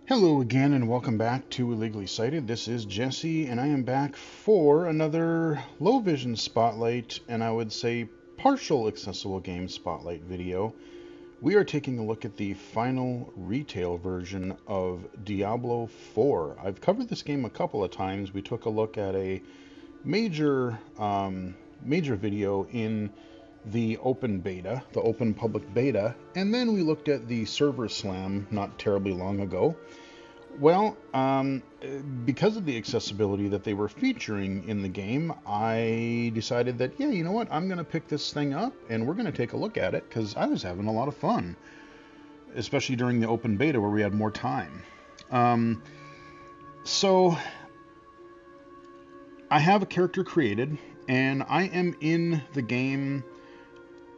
Hello again, and welcome back to Illegally Cited. This is Jesse, and I am back for another low vision spotlight, and I would say partial accessible game spotlight video. We are taking a look at the final retail version of Diablo 4. I've covered this game a couple of times. We took a look at a major major video in the open beta, the open public beta, and then we looked at the server slam not terribly long ago. Well, because of the accessibility that they were featuring in the game, I decided that, yeah, you know what, I'm going to pick this thing up and we're going to take a look at it because I was having a lot of fun, especially during the open beta where we had more time. So, I have a character created and I am in the game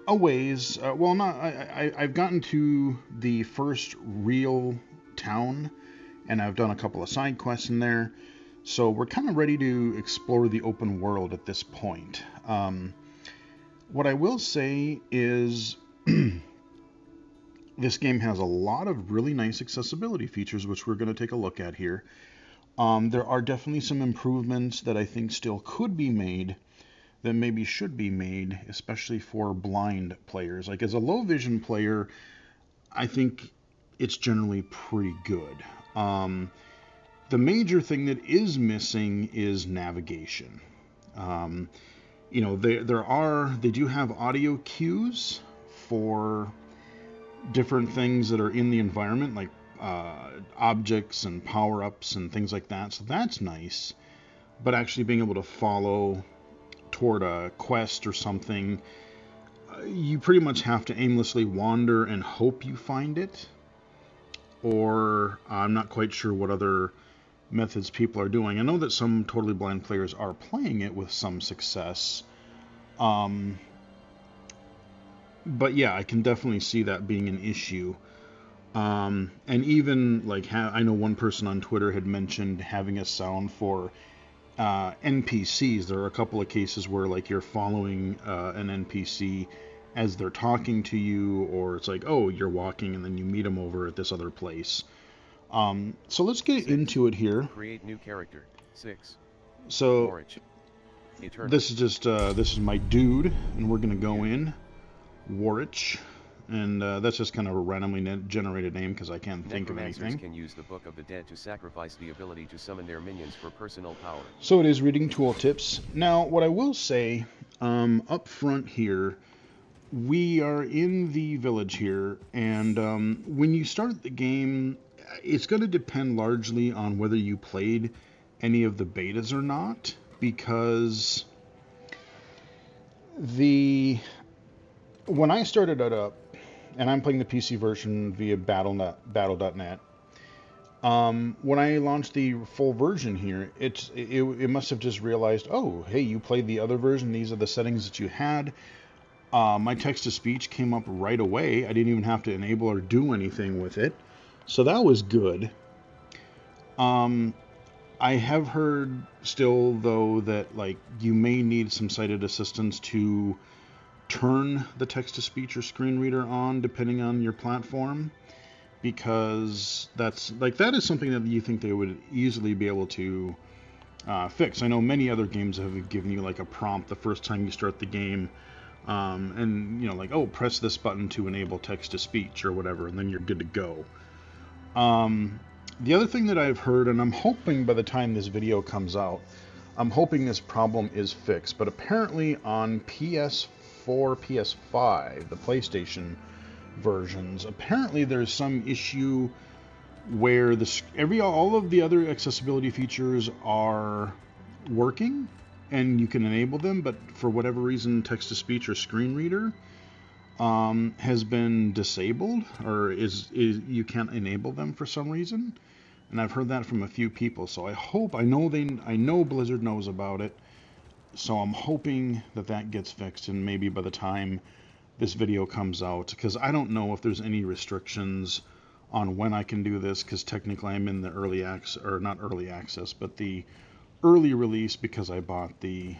a ways. Well, not, I've gotten to the first real town and I've done a couple of side quests in there. So we're kind of ready to explore the open world at this point. What I will say is this game has a lot of really nice accessibility features, which we're going to take a look at here. There are definitely some improvements that I think still could be made that maybe should be made, especially for blind players. Like as a low vision player, I think it's generally pretty good. The major thing that is missing is navigation. They do have audio cues for different things that are in the environment, like objects and power-ups and things like that. So that's nice. But actually being able to follow toward a quest or something, you pretty much have to aimlessly wander and hope you find it. Or I'm not quite sure what other methods people are doing. I know that some totally blind players are playing it with some success. But yeah, I can definitely see that being an issue. And even like I know one person on Twitter had mentioned having a sound for NPCs. There are a couple of cases where like you're following an NPC as they're talking to you, or it's like, oh, you're walking and then you meet them over at this other place. So let's get 6. into it here. Create new character. 6. So Eternal. this is just this is my dude, and we're gonna go in Warwich, and that's just kind of a randomly generated name because I can't think of anything. Can use the Book of the Dead to sacrifice the ability to summon their minions for personal power. So it is reading tooltips. Now, what I will say up front here, we are in the village here, and when you start the game, it's going to depend largely on whether you played any of the betas or not, because when I started it up, and I'm playing the PC version via Battle.net, when I launched the full version here, it must have just realized, oh, hey, you played the other version, these are the settings that you had. My text-to-speech came up right away. I didn't even have to enable or do anything with it. So that was good. I have heard still, though, that like you may need some sighted assistance to turn the text-to-speech or screen reader on, depending on your platform, because that is something that you think they would easily be able to fix. I know many other games have given you like a prompt the first time you start the game. And like, oh, press this button to enable text-to-speech or whatever, and then you're good to go. The other thing that I've heard, and I'm hoping by the time this video comes out, I'm hoping this problem is fixed, but apparently on PS4, PS5, the PlayStation versions, apparently there's some issue where all of the other accessibility features are working, and you can enable them, but for whatever reason, text-to-speech or screen reader has been disabled, or is you can't enable them for some reason. And I've heard that from a few people. So I know Blizzard knows about it. So I'm hoping that gets fixed, and maybe by the time this video comes out, because I don't know if there's any restrictions on when I can do this, because technically I'm in the early access, or not early access, but the early release, because I bought the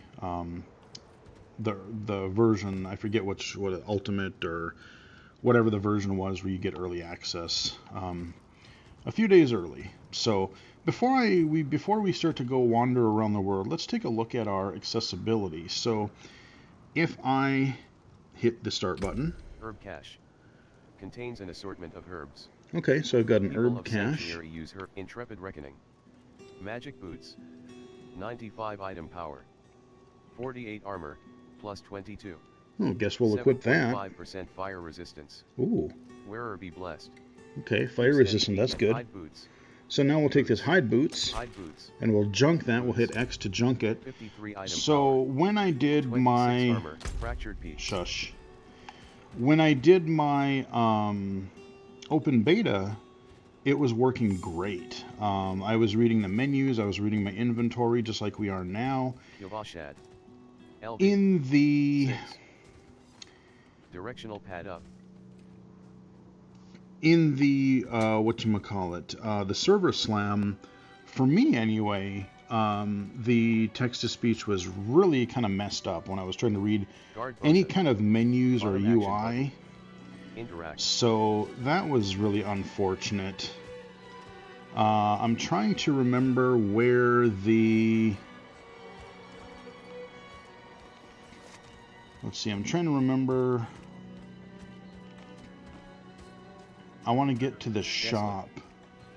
version, I forget what Ultimate or whatever the version was where you get early access. a few days early. So before we start to go wander around the world, let's take a look at our accessibility. So if I hit the start button. Herb cache. Contains an assortment of herbs. Okay, so I've got an People herb of cache. Sanctuary use herb. Intrepid Reckoning. Magic boots. 95 item power. 48 armor, plus 22. Oh, guess we'll equip that. 7.5% fire resistance. Ooh. Wearer be blessed. Okay, fire resistant, that's good. Hide boots. So now we'll take this hide boots, and we'll junk that. We'll hit X to junk it. 53 item So power. when I did 26 my armor, fractured peak. shush, when I did my open beta, it was working great. I was reading the menus, I was reading my inventory, just like we are now. Yavashad. LB. In the 6. Directional pad up. In the whatchamacallit, the server slam, for me anyway, the text-to-speech was really kind of messed up when I was trying to read any kind of menus or UI. Interact. So that was really unfortunate. I'm trying to remember where the... Let's see, I'm trying to remember... I want to get to the shop.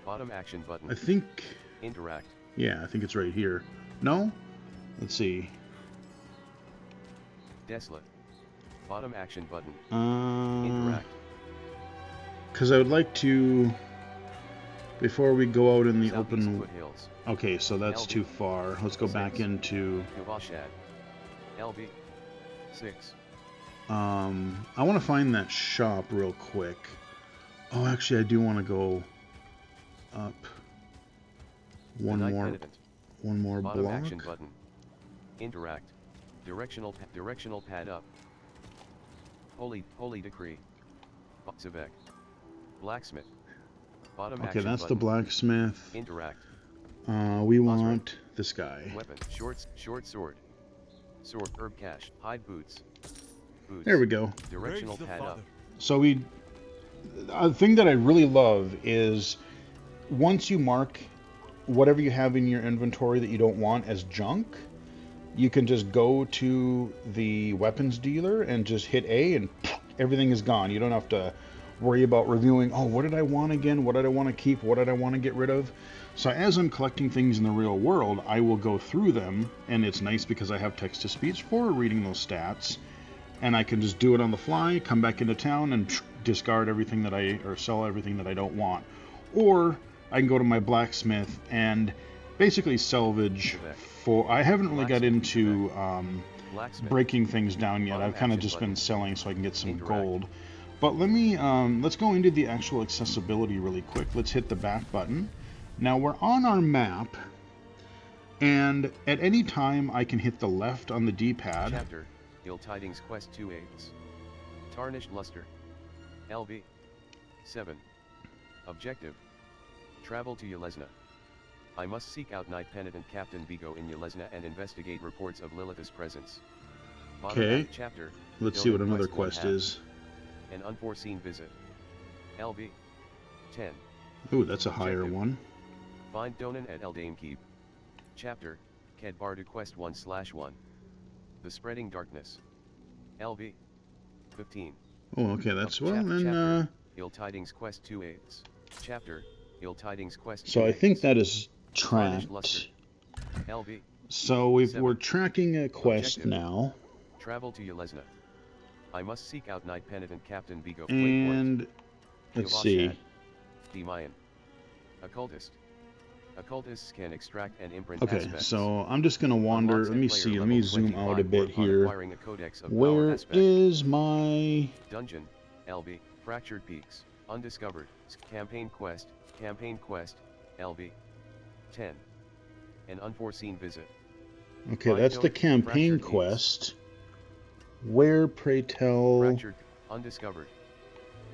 Bottom action button. I think... Interact. Yeah, I think it's right here. No? Let's see. Desolate. Bottom action button. Interact. Interact. Because I would like to... Before we go out in the Southeast open... Foothills. Okay, so that's LB. too far. Let's go back 6. into... Yavashad. LB. 6. I want to find that shop real quick. Oh, actually, I do want to go up one more Bottom block. action button. Interact. Directional pad up. Holy decree. Zivek. Blacksmith. Bottom Okay, action that's button. the blacksmith. Interact. We want this guy. Weapon. Short sword. Sword. Herb cache. Hide boots. There we go. Directional pad up. So a thing that I really love is once you mark whatever you have in your inventory that you don't want as junk, you can just go to the weapons dealer and just hit A and everything is gone. You don't have to worry about reviewing, oh, what did I want again? What did I want to keep? What did I want to get rid of? So as I'm collecting things in the real world, I will go through them, and it's nice because I have text-to-speech for reading those stats, and I can just do it on the fly, come back into town, and discard everything that or sell everything that I don't want. Or I can go to my blacksmith and basically salvage for... I haven't really got into breaking things down yet. I've kind of just been selling so I can get some gold. But let's go into the actual accessibility really quick. Let's hit the back button. Now we're on our map, and at any time I can hit the left on the D-pad. Chapter, Ill Tidings Quest 2/8. Tarnished Luster. LB. 7. Objective. Travel to Yelesna. I must seek out Knight Penitent Captain Vigo in Yelesna and investigate reports of Lilith's presence. Okay, chapter, let's see what another quest is. An unforeseen visit. LB. 10. Ooh, that's a higher one. Find Donan at Eldain Keep. Chapter, Ked Bardu Quest 1/1. The Spreading Darkness. LB. 15. Oh, okay, that's well then. Ill Tidings Quest 2/8. Chapter, Ill Tidings Quest. So I think that is Tarnished tracked. Luster. LB. So we're tracking a quest Objective. now, Travel to Yelesna. I must seek out Knight Penitent Captain Vigo. and let's see. Demayan. Occultist. Occultists can extract and imprint Okay, aspects. so I'm just gonna wander. Unlocks Let at me player see. Let level me zoom 25 out a bit work on here. acquiring a codex of power Where aspect. is my? Dungeon, LB, Fractured Peaks, Undiscovered, Campaign Quest, LB. 10. An unforeseen visit. Okay, Find that's the Fractured campaign Peaks. quest. Where, pray tell? Fractured, Undiscovered.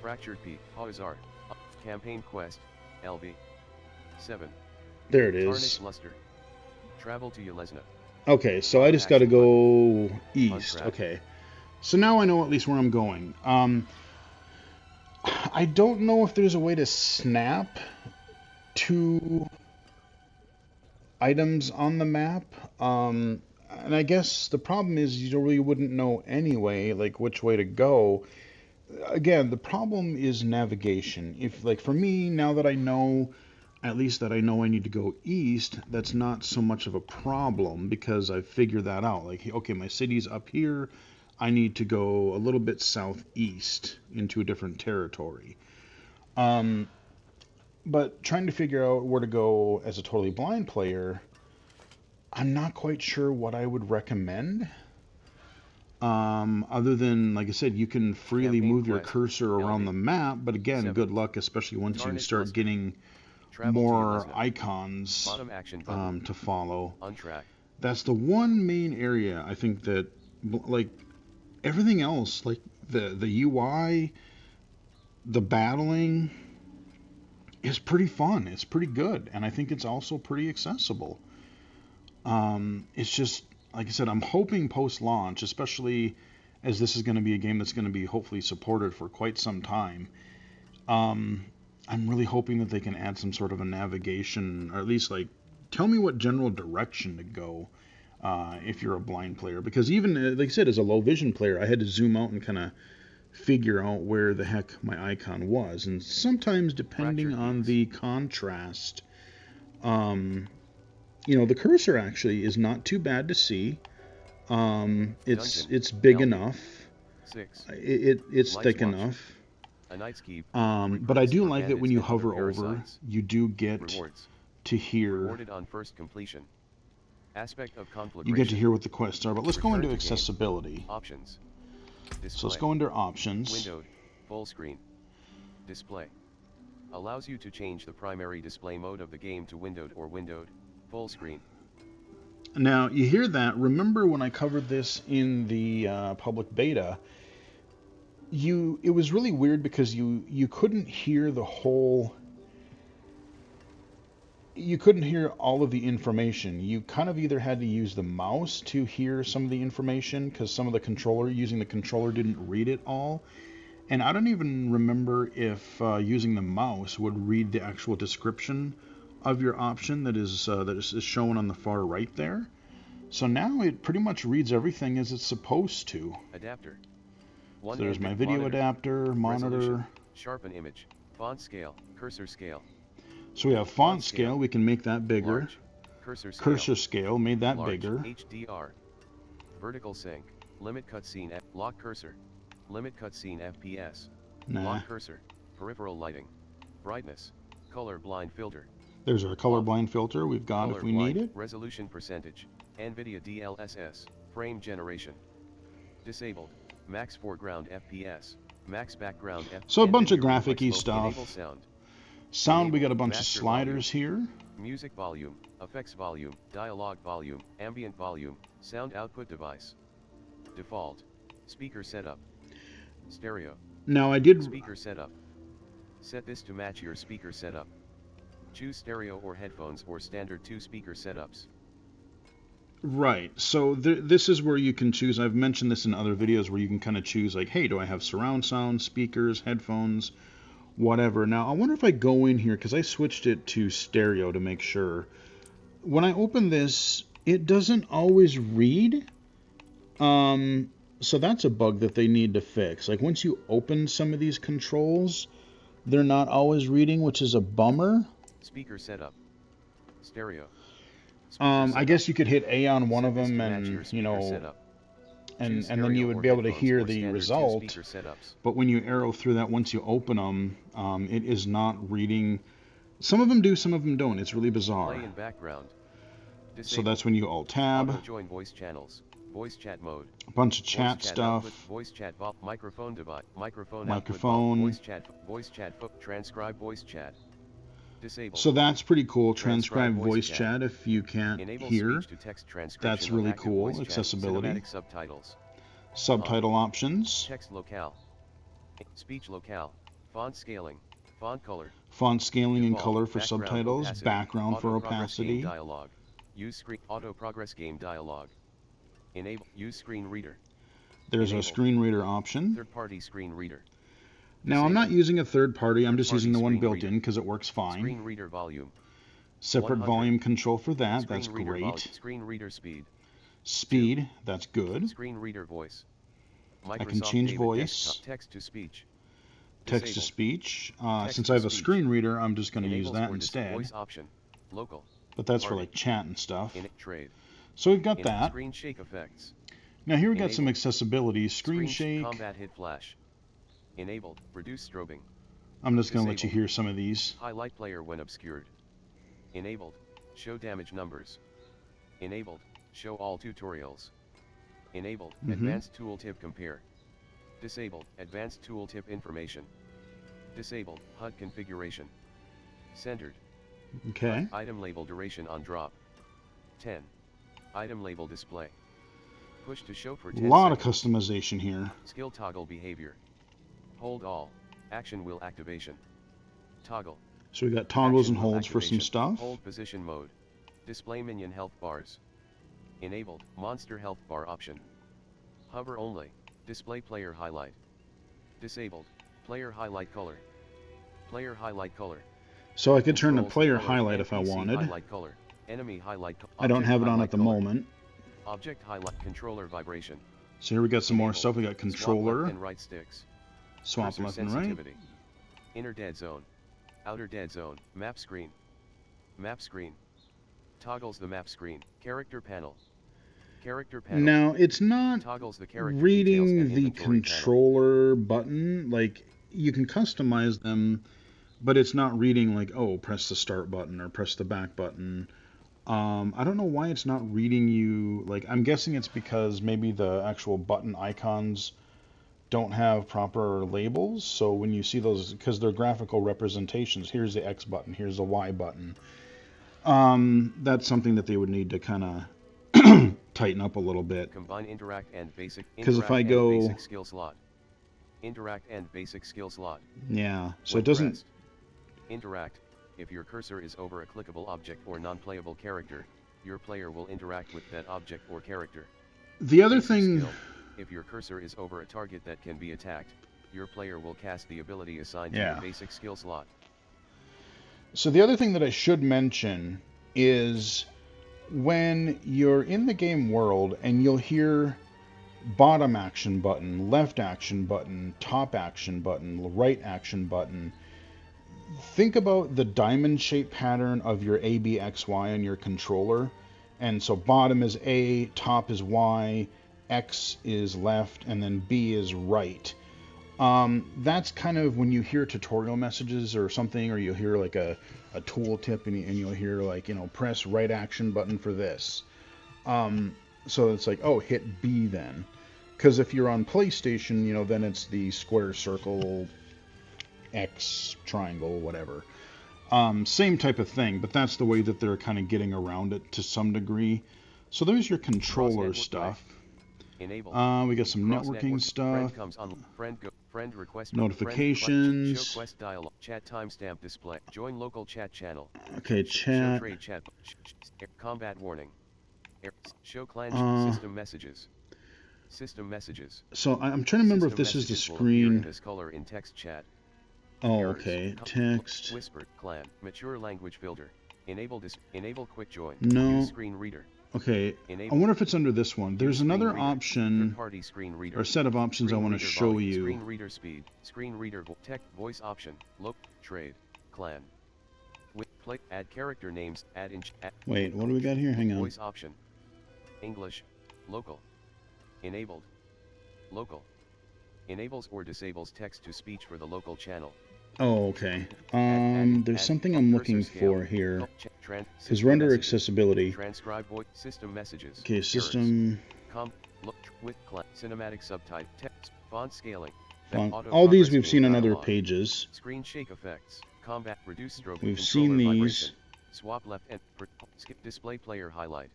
Fractured Peak, Hawazar. Campaign Quest, LB. 7. There it Tarnished is. Luster. Travel to Yelesna. Okay, so I just got to Action go east. Untracked. Okay, so now I know at least where I'm going. I don't know if there's a way to snap 2 items on the map. And I guess the problem is you really wouldn't know anyway, like which way to go. Again, the problem is navigation. If, like, for me, now that I know, at least that I know I need to go east, that's not so much of a problem because I've figured that out. Like, okay, my city's up here. I need to go a little bit southeast into a different territory. But trying to figure out where to go as a totally blind player, I'm not quite sure what I would recommend. Other than, like I said, you can freely Campaign move your quest, cursor around LB, the map, but again, 7. good luck, especially once you Tarnished start luster. getting Travel to more Yelesna. icons Bottom action button. to follow. On track. That's the one main area I think that, like, everything else, like the UI, the battling, is pretty fun. It's pretty good, and I think it's also pretty accessible. It's just, like I said, I'm hoping post-launch, especially as this is going to be a game that's going to be hopefully supported for quite some time. I'm really hoping that they can add some sort of a navigation, or at least like tell me what general direction to go if you're a blind player. Because even, like I said, as a low vision player, I had to zoom out and kind of figure out where the heck my icon was. And sometimes, depending on the contrast, the cursor actually is not too bad to see. It's big enough. 6. It's thick Watch. ch. A night's keep. But I do like that when you and other hover over, parasites. you do get Rewards. to hear. Rewarded on first completion. Aspect of conflagration. You get to hear what the quests are. But let's go Return into to accessibility. Options. Display. So let's go into options. Windowed. Full screen. Display. Allows you to change the primary display mode of the game to windowed or windowed. Full screen. Now, you hear that. Remember when I covered this in the public beta, it was really weird because you couldn't hear the whole... You couldn't hear all of the information. You kind of either had to use the mouse to hear some of the information because some of the using the controller didn't read it all. And I don't even remember if using the mouse would read the actual description of your option that is shown on the far right there. So now it pretty much reads everything as it's supposed to. Adapter. So there's my video adapter, monitor. Sharpen image. Font scale. Cursor scale. So we have font scale. We can make that bigger. Large. Cursor scale. Made that Large. bigger. HDR. Vertical sync. Limit cutscene. Lock cursor. Limit cutscene FPS. Nah. Lock cursor. Peripheral lighting. Brightness. Color blind filter. There's our colorblind filter we've got Color if we blind. need it. Resolution percentage. NVIDIA DLSS. Frame generation. Disabled. Max foreground FPS. Max background FPS. So a bunch of graphic-y stuff. Enable sound. Sound, we got a bunch of Master sliders here. Music volume, effects volume, dialogue volume, ambient volume, sound output device. Default. Speaker setup. Stereo. Now I did... Speaker setup. Set this to match your speaker setup. Choose stereo or headphones or standard 2 speaker setups. Right, so this is where you can choose. I've mentioned this in other videos where you can kind of choose like, hey, do I have surround sound, speakers, headphones, whatever. Now I wonder if I go in here, because I switched it to stereo to make sure. When I open this, it doesn't always read. So that's a bug that they need to fix. Like once you open some of these controls, they're not always reading, which is a bummer. Speaker setup. Stereo. I guess you could hit A on one of them and, you know, and then you would be able to hear the result. But when you arrow through that, once you open them, it is not reading. Some of them do, some of them don't. It's really bizarre. Play in background. So that's when you Alt-Tab. Join voice channels. Voice chat mode. A bunch of chat stuff. Voice chat microphone device. Microphone. Voice chat. Transcribe voice chat. Disabled. So that's pretty cool. Transcribe voice chat if you can't hear. That's really cool. Accessibility. Subtitle options. Text locale. Speech locale. Font scaling. Font color. Font scaling and color for subtitles. Background for opacity. Dialogue. Use screen. Auto progress game dialogue. Enable. Use screen reader. There's a screen reader option. Third party screen reader. Now, I'm not using a third party. I'm just using the one built reader. in because it works fine. Screen reader volume. Separate 100. volume control for that. Screen That's reader great. Screen reader speed. Speed. 2. That's good. Screen reader voice. I can change voice. Text to speech. Text to speech. Since to I have a speech. screen reader, I'm just going to use that or instead. Voice option. Local. But that's Party. for like chat and stuff. Trade. So we've got that. Screen shake effects. Now here we got some accessibility. Screen shake. Combat hit flash. Enabled. Reduce strobing. I'm just going to let you hear some of these. Highlight player when obscured. Enabled. Show damage numbers. Enabled. Show all tutorials. Enabled. Advanced tooltip compare. Disabled. Advanced tooltip information. Disabled. HUD configuration. Centered. Okay. Item label duration on drop. 10. Item label display. Push to show for 10 A lot seconds. of customization here. Skill toggle behavior. Hold all. Action wheel activation. Toggle. So we got toggles Action and wheel holds for some activation. stuff. Hold position mode. Display minion health bars. Enabled. Monster health bar option. Hover only. Display player highlight. Disabled. Player highlight color. Player highlight color. So I could turn the Controls player color, highlight if I NPC wanted. Highlight color. Enemy highlight color. I don't have it on at the moment. Object highlight. Controller vibration. So here we got some more Enabled. stuff. We got controller. Swap left and right sticks. Swap Cursor left and right. sensitivity. Inner dead zone. Outer dead zone. Map screen. Map screen. Toggles the map screen. Character panel. Character panel. Now, it's not Toggles the character reading details and the inventory controller button. Like, you can customize them, but it's not reading like, oh, press the start button or press the back button. I don't know why it's not reading you. Like, I'm guessing it's because maybe the actual button icons don't have proper labels. So when you see those, because they're graphical representations, here's the X button, here's the Y button. That's something that they would need to kind of tighten up a little bit. Combine interact and basic. Because if I go basic skill slot. Interact and basic skill slot. Yeah, so When it doesn't pressed. Interact. If your cursor is over a clickable object or non-playable character, your player will interact with that object or character. The other Basic thing skill. If your cursor is over a target that can be attacked, your player will cast the ability assigned to the basic skill slot. So the other thing that I should mention is when you're in the game world and you'll hear bottom action button, left action button, top action button, right action button, think about the diamond shape pattern of your A, B, X, Y on your controller. And so bottom is A, top is Y, X is left, and then B is right. That's kind of when you hear tutorial messages or something, or you hear like a tool tip and you'll hear like, press right action button for this. So it's like, oh, hit B then. Because if you're on PlayStation, then it's the square, circle, X, triangle, whatever. Same type of thing, but that's the way that they're kind of getting around it to some degree. So there's your controller stuff. We got some networking stuff. Friend request. Notifications. Show quest dialog. Chat timestamp display. Join local chat channel. Okay, chat. Show trade chat. Combat warning. Show clan system messages. System messages. So I'm trying to remember if this is the screen. This color in text chat. Oh, okay. Text. Whisper clan. Mature language filter. Enable quick join. No. Use screen reader. Okay. I wonder if it's under this one. There's another option Third-party screen reader. or set of options I want to show volume, you. Screen reader speed. Screen reader tech voice option. Look trade clan. With play add character names. Add in. Wait, what do we got here? Hang on. Voice option. English. Local. Enabled. Local. Enables or disables text-to-speech for the local channel. Oh, okay. There's something I'm looking for here. Because we're under accessibility. Transcribe voice system messages. Okay, system. Look with cinematic subtype text font scaling. All these we've seen on other pages. Screen shake effects. Combat reduce stroke. We've seen these. Vibration. Swap left and skip display player highlight.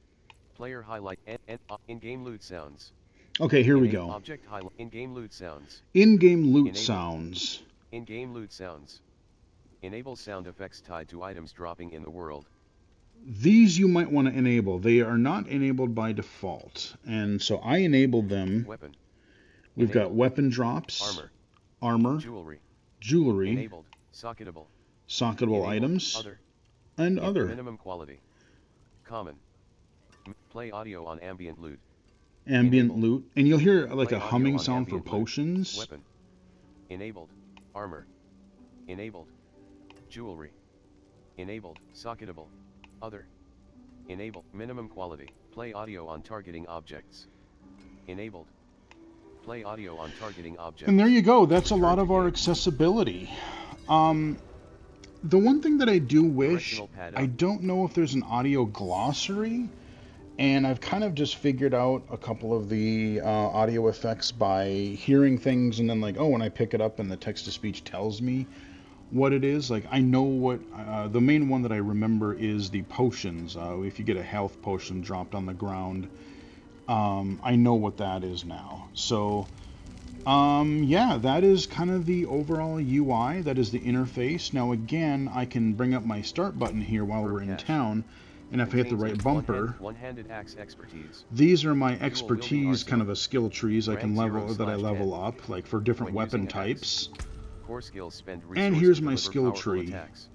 Player highlight and in-game loot sounds. Okay, here we go. Object highlight. In-game loot sounds. In-game loot sounds. In-game loot sounds. Enable sound effects tied to items dropping in the world. These you might want to enable. They are not enabled by default. And so I enabled them. Weapon. We've got weapon drops. Armor. Jewelry. jewelry, Enabled. Socketable. socketable Enabled. items, Other. and other. Minimum quality. Common. Play audio on ambient loot. Ambient Enabled. loot. And you'll hear like Play a audio humming on sound for ambient loot. potions. Weapon. Enabled. Armor. Enabled. Jewelry. Enabled. Socketable. Other. Enabled. Minimum quality. Play audio on targeting objects. Enabled. Play audio on targeting objects. And there you go. That's a Return lot to of our game. accessibility. The one thing that I do wish, Directional pad I up. don't know if there's an audio glossary, and I've kind of just figured out a couple of the audio effects by hearing things and then like, oh, when I pick it up and the text-to-speech tells me what it is. Like I know what, the main one that I remember is the potions. If you get a health potion dropped on the ground, I know what that is now. So yeah, that is kind of the overall UI. That is the interface. Now again, I can bring up my start button here while we're in town, and if I hit the right bumper, One-handed axe expertise. these are my Dual wielding expertise kind of a skill trees I can Rank level, 0/10. that I level up, like for different When weapon using an axe, types. Core skills spend And resource here's to my deliver skill powerful tree. attacks.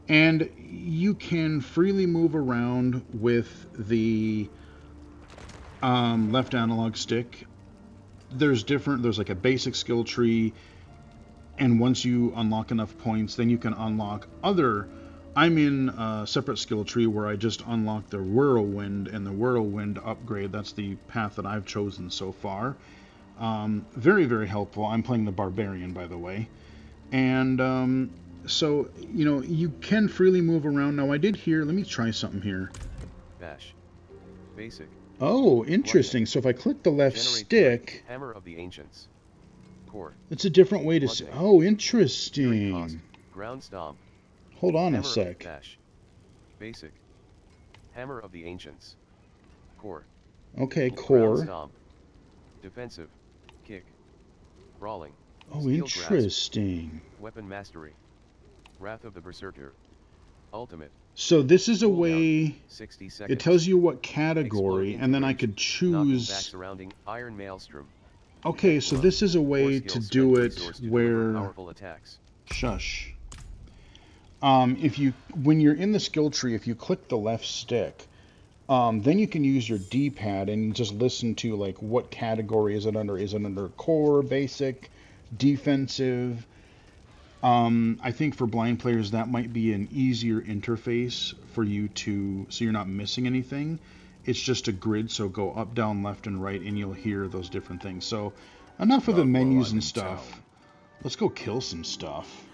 And you can freely move around with the left analog stick. There's like a basic skill tree, and once you unlock enough points, then you can unlock other. I'm in a separate skill tree where I just unlocked the whirlwind and the whirlwind upgrade. That's the path that I've chosen so far. Very, very helpful. I'm playing the barbarian, by the way. And so, you know, you can freely move around. Now, I did hear, let me try something here. Bash. Basic. Oh, interesting. So if I click the left Generate stick, Hammer of the Ancients. Core. it's a different way to say. Bludgeoning. Oh, Fury cost. interesting. Ground stomp. Hold on a Hammer sec. Bash. Basic. Hammer of the Ancients. Core. Okay, Ground core. stomp. Defensive. Kick. Brawling. Oh, Steel grasp. interesting. Weapon mastery. Wrath of the Berserker. Ultimate. So this is a Cooldown, way, 60 seconds. it tells you what category, Explode and then I into could rage. Knocking back choose. surrounding Iron Maelstrom. Okay, so this is a way to do it where, Powerful attacks. shush. When you're in the skill tree, if you click the left stick, then you can use your D-pad and just listen to like what category is it under. Is it under core, basic, defensive? I think for blind players that might be an easier interface for you to, so you're not missing anything. It's just a grid, so go up, down, left, and right, and you'll hear those different things. So enough of the menus and stuff. Let's go kill some stuff.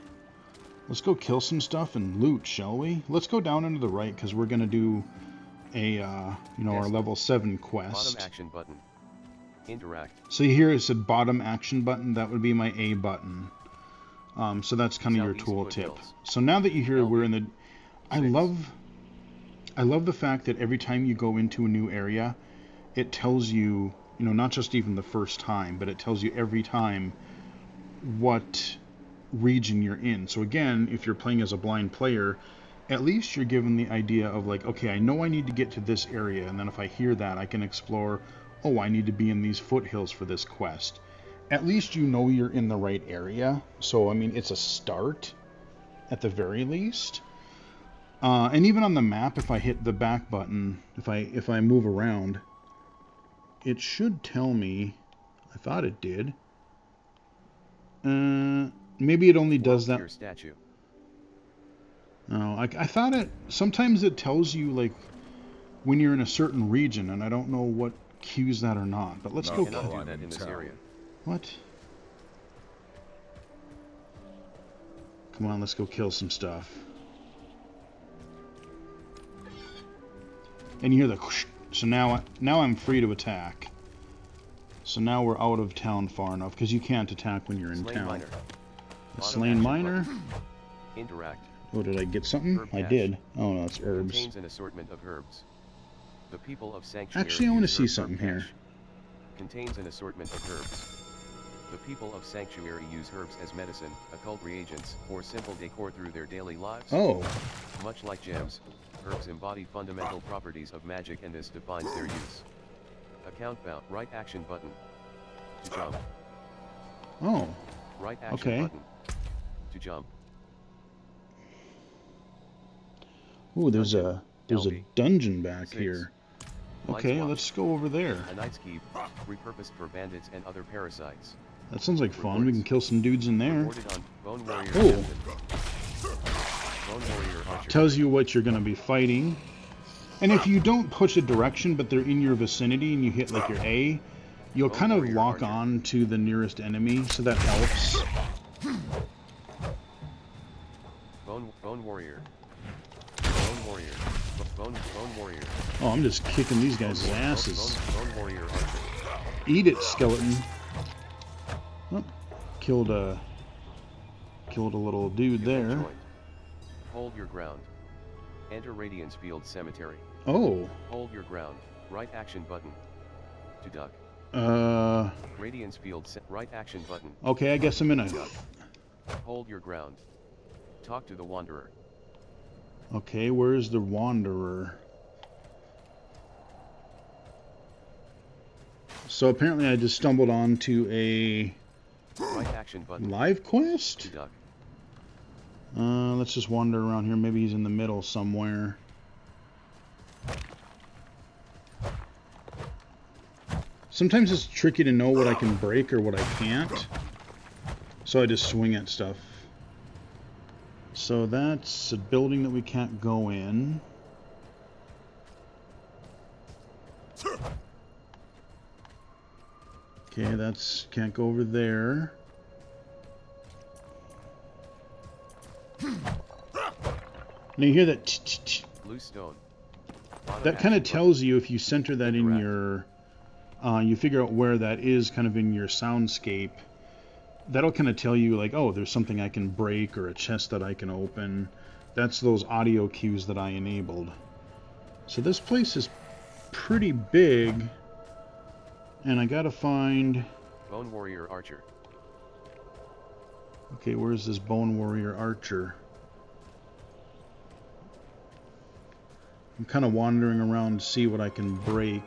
Let's go kill some stuff and loot, shall we? Let's go down into the right because we're gonna do a our level 7 quest. Bottom action button. Interact. So here it said bottom action button. That would be my A button. So that's kind of your tooltip. So now that you hear we're in the, I love the fact that every time you go into a new area, it tells you, not just even the first time, but it tells you every time what region you're in. So again, if you're playing as a blind player, at least you're given the idea of like, okay, I know I need to get to this area, and then if I hear that, I can explore, oh, I need to be in these foothills for this quest. At least you know you're in the right area. So, I mean, it's a start at the very least. And even on the map, if I hit the back button, if I move around, it should tell me, I thought it did. Maybe it only does that. Statue. No, I thought sometimes it tells you like when you're in a certain region, and I don't know what cues that or not. But let's go. Cannot do that in this area. What? Come on, let's go kill some stuff. And you hear the whoosh. So now I'm free to attack. So now we're out of town far enough because you can't attack when you're in town. Miner. Slain miner. Interact. Oh, did I get something? Herb I cache. did. Oh no, it's herbs. Contains an assortment of herbs. The people of Sanctuary. Actually, I want to use see herb something cache. here. Contains an assortment of herbs. The people of Sanctuary use herbs as medicine, occult reagents, or simple decor through their daily lives. Oh, Much like gems, herbs embody fundamental properties of magic, and this defines their use. Account bound. Right action button. To jump. oh. Right action Okay. button. To jump. Ooh, there's Dungeon. a dungeon back 6. here. Light Okay, swap. let's go over there. A night's keep, repurposed for bandits and other parasites. That sounds like fun. We Rewards. can kill some dudes in there. Rewarded on Bone Warrior Oh. Captain. Bone Warrior Archer. Tells you what you're going to be fighting. And if you don't push a direction, but they're in your vicinity and you hit like your A, you'll Bone kind of Warrior lock Archer. on to the nearest enemy, so that helps. Bone Warrior. Bone Warrior. Bone Warrior. Oh, I'm just kicking these guys' asses. Bone Warrior Archer. Eat it, skeleton. Oh, killed a little dude You there. joined. Hold your ground. Enter Radiance Field Cemetery. Oh. Hold your ground. Right action button. To duck. Radiance Field right action button. Okay, I guess I'm in a... Duck. Hold your ground. Talk to the Wanderer. Okay, where's the Wanderer? So apparently I just stumbled onto a Right action button. live quest? To duck. Let's just wander around here. Maybe he's in the middle somewhere. Sometimes it's tricky to know what I can break or what I can't. So I just swing at stuff. So that's a building that we can't go in. Okay, that's can't go over there. Now you hear that t-t-t. Blue stone. That kind of tells you if you center that in your you figure out where that is kind of in your soundscape. That'll kind of tell you like, oh, there's something I can break or a chest that I can open. That's those audio cues that I enabled. So this place is pretty big, and I gotta find... Bone Warrior Archer. Okay, where's this Bone Warrior Archer? I'm kind of wandering around to see what I can break.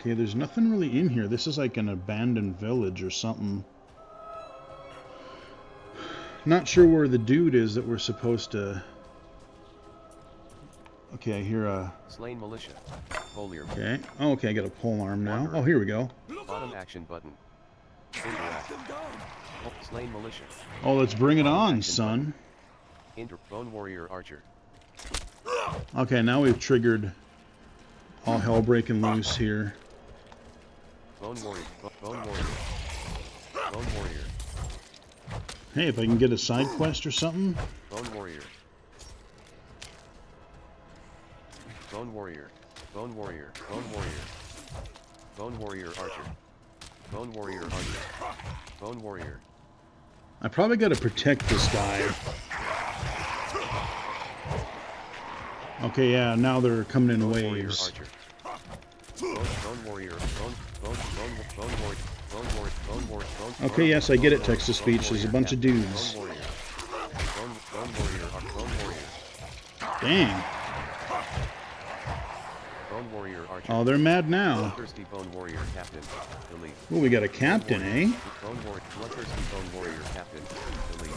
Okay, there's nothing really in here. This is like an abandoned village or something. Not sure where the dude is that we're supposed to... Okay, I hear a... Slain Militia. Foliar. Okay. Oh, okay, I got a pole arm now. Wanderer. Oh, here we go. Bottom action button. Interact. Slain Militia. Oh, let's bring it on, son. Bone Warrior Archer. Okay, now we've triggered all hell breaking loose here. Bone Warrior. Bone Warrior. Bone Warrior. Hey, if I can get a side quest or something. Bone Warrior. Bone Warrior. Bone Warrior. Bone Warrior. Bone Warrior Archer. Bone Warrior Archer. Bone Warrior. I probably got to protect this guy. Okay, yeah, now they're coming in Bone Warrior waves. Archer. Bone Warrior. Bone Warrior. Bone Warrior. Bone Warrior. Okay, yes, I get it, text-to-speech. There's a bunch of dudes. Bone Warrior. Bone Warrior. Bone Warrior. Dang. Bone Warrior Archer. Oh, they're mad now. Bloodthirsty Bone Warrior Captain. Delete. Oh, we got a captain, eh? Bone Warrior. Bloodthirsty Bone Warrior Captain. Delete.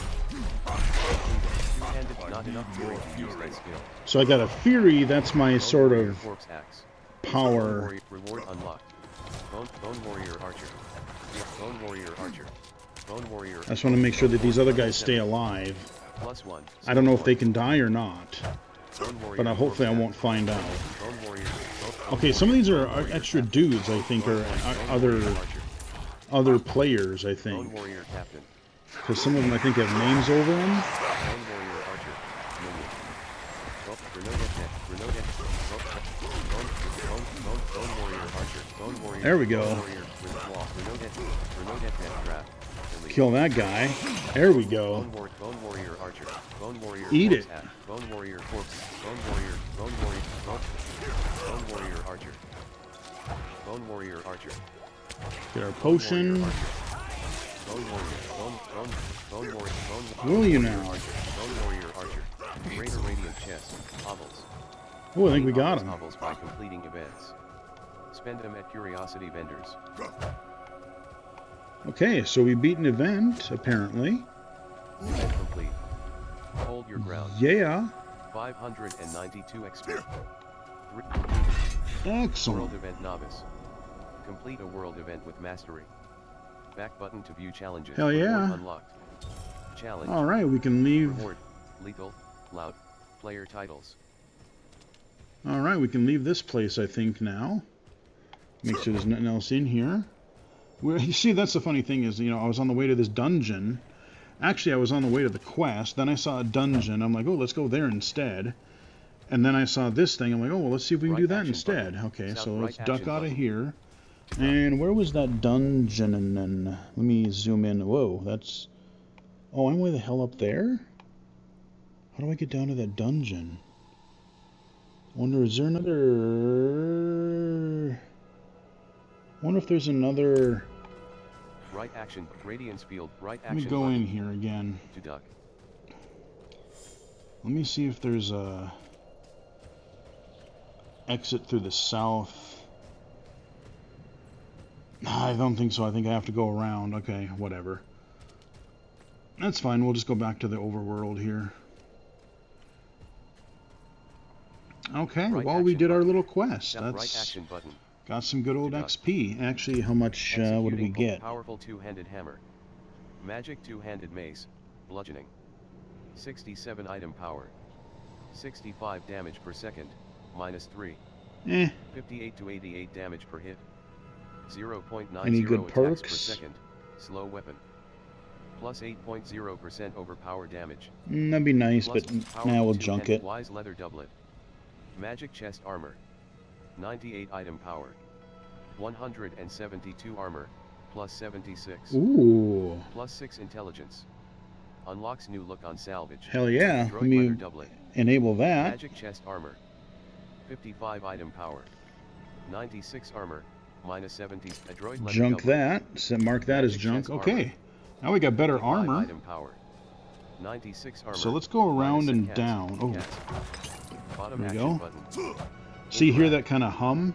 Two-handed, not enough fury to use that skill. So I got a Fury, that's my Bone sort Warrior of Corpse Axe. Bone power. Warrior reward unlocked. Bone Warrior Archer. Bone Warrior Archer. Bone Warrior. I just want to make sure that these other guys stay alive. +1. I don't know if they can die or not, Bone Warrior but hopefully I Corpse won't find out. Axe. Bone Warrior. Okay, some of these are extra dudes, I think, or other players, I Bone think. Warrior Captain. Because some of them, I think, have names over them. Bone Warrior Archer. Minion. Bone Warrior Archer. Bone Warrior. There we go. Bone Warrior with wall. Renault trap. Delete. Kill that guy. There we go. Bone Warrior Archer. Bone Warrior. Eat Corpse it. Axe. Bone Warrior Corpse. Bone Warrior. Bone Warrior. Bone Warrior Archer. Bone Warrior Archer. Get our potion. Bone Warrior. Bone Warrior. Will you now? Archer. Bone Warrior Archer. Greater Radiant Chest. Hovels. Oh, I think we Gain got him. Hovels by completing events. Spend them at curiosity vendors. Okay, so we beat an event, apparently. Event complete. Hold your ground. Yeah. 592 XP. Excellent. World event novice. Complete a world event with mastery. Back button to view challenges. Hell yeah. Reward unlocked. Challenge. Alright, we can leave. Reward. Lethal. Loud. Player titles. Alright, we can leave this place, I think, now. Make sure there's nothing else in here. You see, that's the funny thing is, you know, I was on the way to this dungeon. Actually, I was on the way to the quest. Then I saw a dungeon. I'm like, oh, let's go there instead. And then I saw this thing. I'm like, oh, well, let's see if we can do that instead. Okay, so let's duck out of here. And where was that dungeon? And then let me zoom in. Whoa, that's... Oh, I'm way the hell up there? How do I get down to that dungeon? I wonder, is there another... I wonder if there's another... Right action, Radiance Field, right Let action. me go in here again. To duck. Let me see if there's a... exit through the south. I don't think so. I think I have to go around. Okay, whatever. That's fine. We'll just go back to the overworld here. Okay, Right well, we did our button. little quest. Right That's action button. got some good old XP. Actually, how much what did we get? Powerful two-handed hammer. Magic two-handed mace. Bludgeoning. 67 item power. 65 damage per second. -3. 58 to 88 damage per hit. 0.90 Any good attacks perks? per second. Slow weapon. Plus 8.0% overpower damage. That'd be nice, Plus but now we'll junk it. Wise leather doublet. Magic chest armor. 98 item power. 172 armor. Plus 76. Ooh. Plus 6 intelligence. Unlocks new look on salvage. Hell yeah. Droid Let me leather doublet. enable that. Magic chest armor. 55 item power. 96 armor. -70. A droid leather Junk doublet. that. So mark that as Magic junk. chest Okay. armor. Now we got better 55 armor. Item power. 96 armor. So let's go around -6 and cast. down. Oh, Cast. Bottom there we action go. button. See, hear that kind of hum?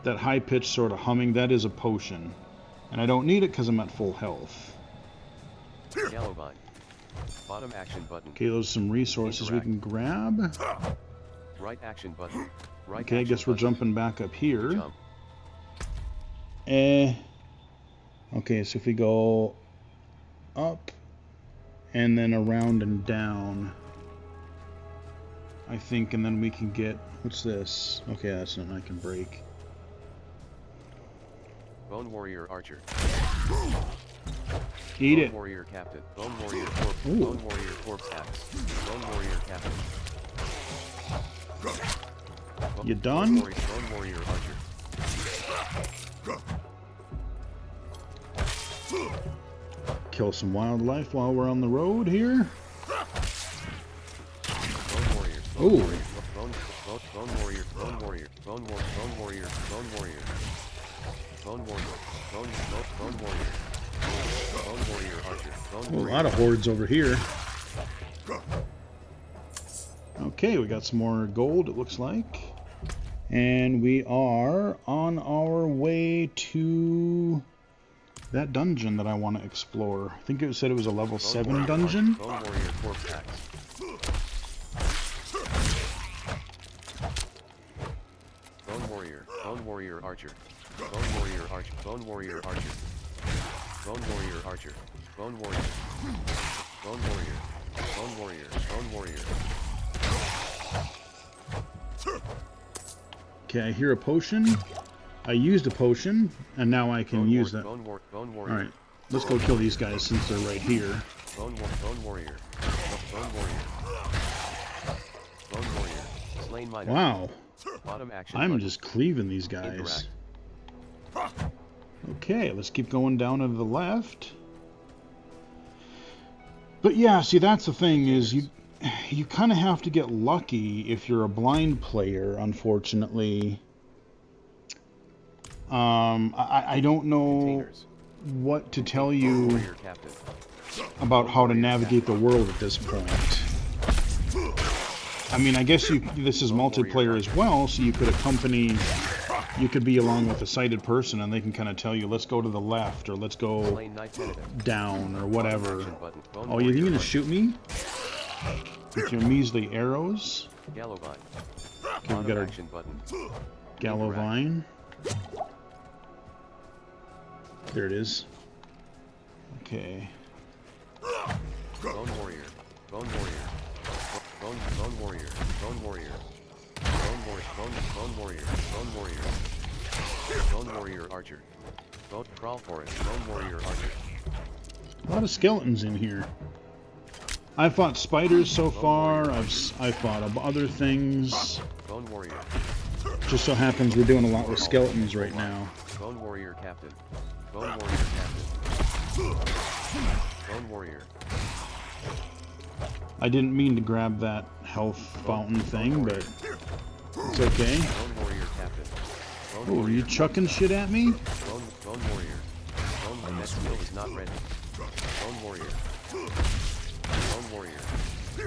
That high-pitched sort of humming, that is a potion. And I don't need it because I'm at full health. Yellow vine. Bottom action button. Okay, those are some resources we can grab. Right action button. Right Okay, I guess we're jumping back up here. Jump. Okay, so if we go up and then around and down, I think, and then we can get, what's this? Okay, that's nothing I can break. Bone warrior archer. Eat Bone it. warrior captain. Bone warrior corpse. Ooh. Bone warrior corpse axe. Bone warrior captain. You done? Bone warrior archer. Kill some wildlife while we're on the road here. Bone warrior. Ooh. Bone warrior. Bone warrior. Bone warrior. Bone warrior. Bone warrior. Bone warrior. Bone warrior. Bone warrior. Bone warrior archer. Bone A warrior. lot of hordes over here. Okay, we got some more gold, it looks like. And we are on our way to that dungeon that I want to explore. I think it said it was a level 7 dungeon. Bone warrior corpse axe. Bone warrior. Bone warrior archer. Bone warrior archer. Bone warrior archer. Bone warrior archer. Bone warrior. Bone warrior. Bone warrior. Bone warrior. Okay, I hear a potion. I used a potion, and now I can use that. Bone warrior. Alright, let's go kill these guys since they're right here. Bone warrior. Bone warrior. Bone warrior. Slain miner. Wow, Bottom action. I'm button. just cleaving these guys. Interact. Okay, let's keep going down to the left. But yeah, see, that's the thing is you kind of have to get lucky if you're a blind player, unfortunately. I don't know Containers. what to tell you Warrior captain. about how to navigate the world at this point. I mean, I guess this is multiplayer as well, so you could accompany you could be along with a sighted person and they can kind of tell you, let's go to the left or let's go Slain Knight Penitent. down or whatever. Action button. Bone Oh, you think you're warrior gonna shoot me with your measly arrows? archer. Gallovine. Okay, we Bottom got our action button. Gallovine. There it is. Okay. Bone warrior. Bone warrior. Bone warrior. Bone warrior. Bone warrior. Bone warrior. Bone warrior. Bone warrior archer. Bone crawl forest. Bone warrior archer. A lot of skeletons in here. I've fought spiders so far. I've fought other things. Bone warrior. Just so happens we're doing a lot with skeletons right now. Bone warrior captain. Bone warrior captain. Bone warrior. I didn't mean to grab that health fountain thing, but it's okay. Bone warrior captain. Bone Oh, are warrior. you chucking shit at me? Bone warrior. Bone that skill is not ready. Bone warrior. Bone warrior.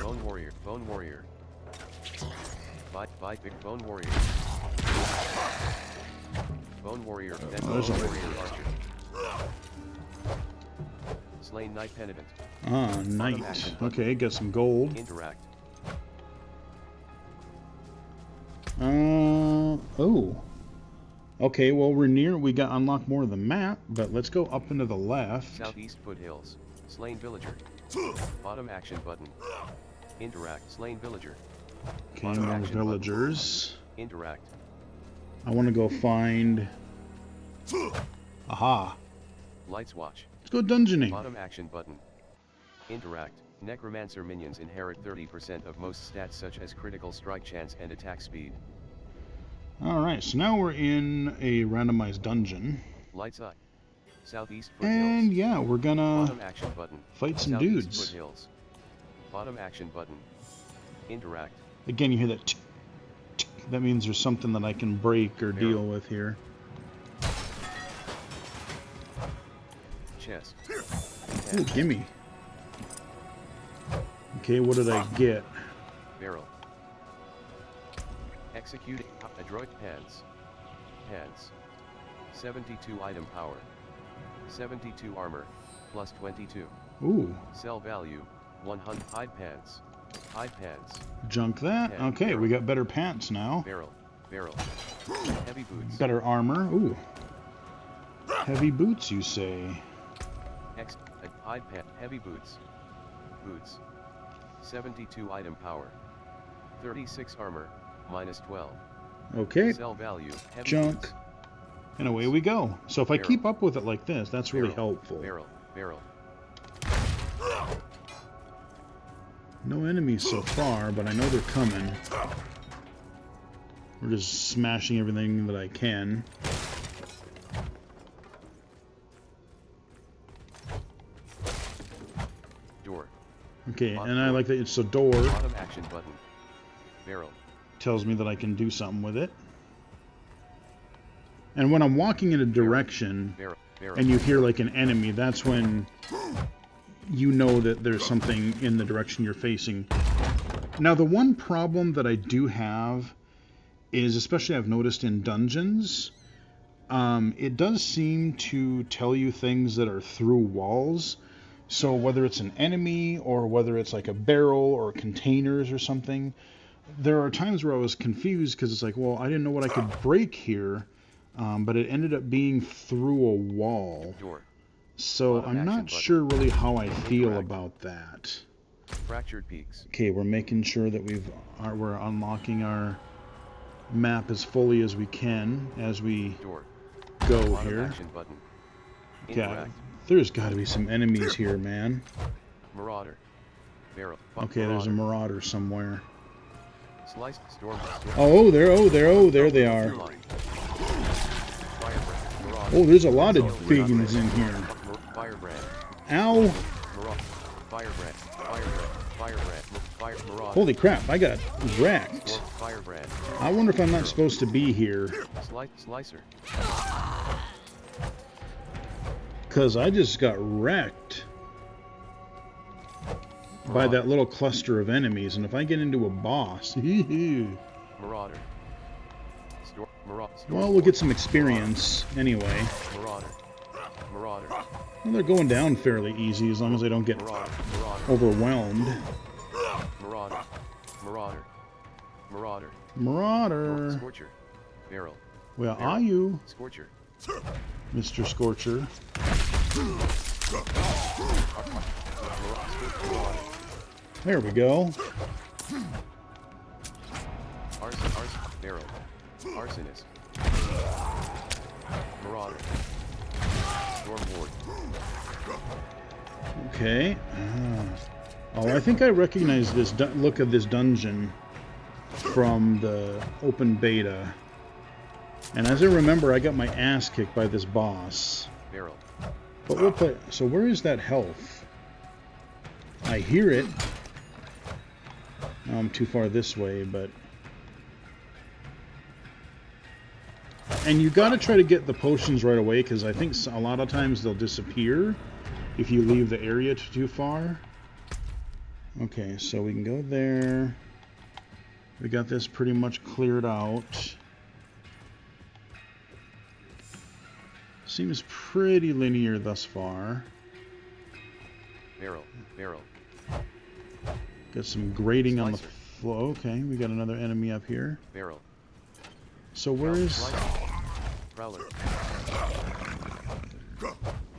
Bone warrior. Bone warrior. Bite big bone warrior. Bone warrior. there's Bone a- warrior archer. Slain Knight Penitent. Ah, knight. Okay, got some gold. Interact. Oh. Okay, well, we're near. We got unlocked more of the map, but let's go up into the left. Southeast foothills. Slain villager. Bottom action button. Interact. Slain villager. Okay, Bottom more action villagers. Interact. I want to go find... Aha. Lights watch. Let's go dungeoning. Bottom action button. Interact. Necromancer minions inherit 30% of most stats such as critical strike chance and attack speed. Alright, so now we're in a randomized dungeon. Lights eye. Southeast foothills. And yeah, we're gonna Bottom action button. fight some Southeast dudes. Foothills. Bottom action button. Interact. Again, you hear that tick, tick. That means there's something that I can break or deal with here. Chest. Ooh, gimme. Okay, what did I get? Barrel. Executing. Adroit pants. Pants. 72 item power. 72 armor. Plus 22. Ooh, Sell value. 100. Hide pants. Hide pants. junk that. Yeah, Okay, barrel. we got better pants now. Barrel. Barrel. Heavy boots. Better armor. Ooh. Heavy boots, you say? Hide pant. Heavy boots. Boots. 72 item power. 36 armor. Minus 12. Okay, Sell value. Heavy junk. boots. And away we go. So if I Barrel. keep up with it like this, that's really Barrel. helpful. Barrel. Barrel. No enemies so far, but I know they're coming. We're just smashing everything that I can. Door. Okay, and I like that it's a door. Bottom action button. Barrel. Tells me that I can do something with it. And when I'm walking in a direction Barrel. Barrel. and you hear like an enemy, that's when you know that there's something in the direction you're facing. Now, the one problem that I do have is, especially I've noticed in dungeons, it does seem to tell you things that are through walls. So whether it's an enemy or whether it's like a barrel or containers or something, there are times where I was confused because it's like, well, I didn't know what I could break here, but it ended up being through a wall. Door. So Bottom I'm action not button. sure really how I feel Interact. about that. Fractured peaks. Okay, we're making sure that we're unlocking our map as fully as we can as we Door. go Bottom here. action button. Yeah, Interact. there's got to be some enemies here, man. Marauder. Barrel. Okay, there's a marauder somewhere. Slice. Storm. Oh, there they are. Firebrand. Marauder. Oh, there's a lot of big ones in here. Firebrand. Ow! Marauder. Firebrand. Firebrand. Firebrand. Fire. Marauder. Holy crap, I got wrecked. Firebrand. I wonder if I'm not supposed to be here. Slicer. Because I just got wrecked by that little cluster of enemies. And if I get into a boss... Marauder. Well, we'll get some experience anyway. Marauder. Marauder. Well, they're going down fairly easy as long as I don't get overwhelmed. Marauder. Marauder. Marauder. Marauder. Scorcher. Barrel. Where are you, Scorcher. Mr. Scorcher? There we go. Barrel. Arsonist. Marauder. Storm Ward. Okay. Oh, I think I recognize this look of this dungeon from the open beta. And as I remember, I got my ass kicked by this boss. Barrel. But we'll play. So where is that health? I hear it. I'm too far this way, but... And you gotta try to get the potions right away, because I think a lot of times they'll disappear if you leave the area too far. Okay, so we can go there. We got this pretty much cleared out. Seems pretty linear thus far. Barrel. Barrel. Got some grating on the floor. Okay, we got another enemy up here. Barrel. So where is... Prowler.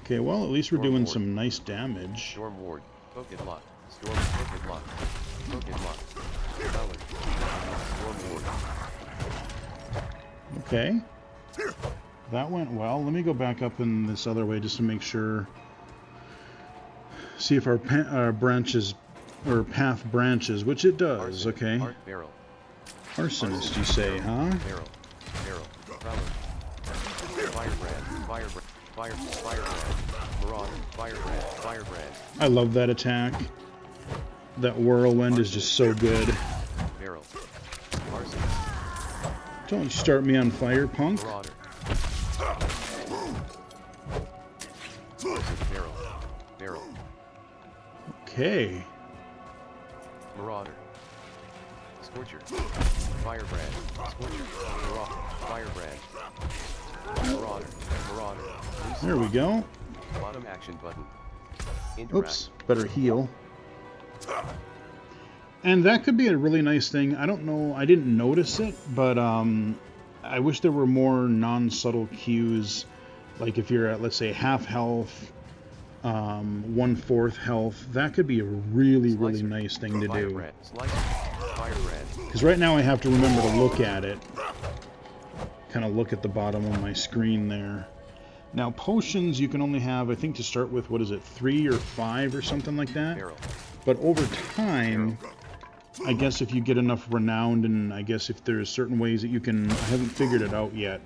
Okay, well, at least we're doing some nice damage. Storm Ward. Pocket Lock. Storm Pocket Lock. Pocket Lock. Prowler. Storm Ward. Okay. That went well. Let me go back up in this other way just to make sure. See if our branches, or path branches, which it does. Okay. Barrel. Arsonist, you say, huh? Barrel. Barrel. Prowler. Firebrand. Firebrand. Firebrand. Marauder. Firebrand. Firebrand. I love that attack. That whirlwind is just so good. Barrel. Arsonist. Don't start me on fire, punk. Marauder. Barrel. Barrel. Okay. Marauder. Scorcher. Firebrand. Scorcher. Marauder. Firebrand. Marauder. Marauder. There we go. Bottom action button. Interact. Oops. Better heal. And that could be a really nice thing. I don't know. I didn't notice it, but I wish there were more non-subtle cues. Like if you're at, let's say, half health, 1/4 health, that could be a really, really nice thing to do. Because right now I have to remember to look at it. Kind of look at the bottom of my screen there. Now, potions you can only have, I think, to start with, what is it, 3 or 5 or something like that? But over time, I guess if you get enough renowned, and I guess if there's certain ways that you can, I haven't figured it out yet,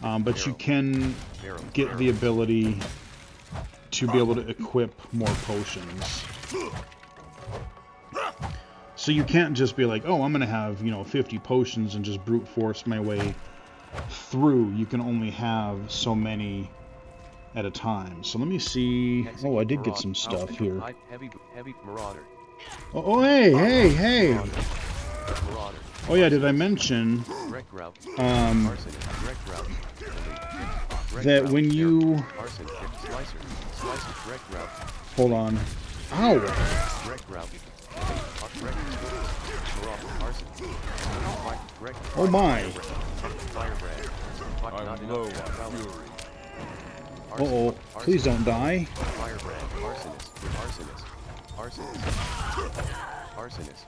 but you can get the ability to be able to equip more potions. So you can't just be like, oh, I'm going to have, 50 potions and just brute force my way through. You can only have so many at a time. So let me see. Oh, I did get some stuff here. Heavy Marauder. Oh, hey. Oh yeah, did I mention that when you... Hold on. Ow! Oh my! I'm low on fury. Uh-oh. Please don't die. Firebrand. Arsonist.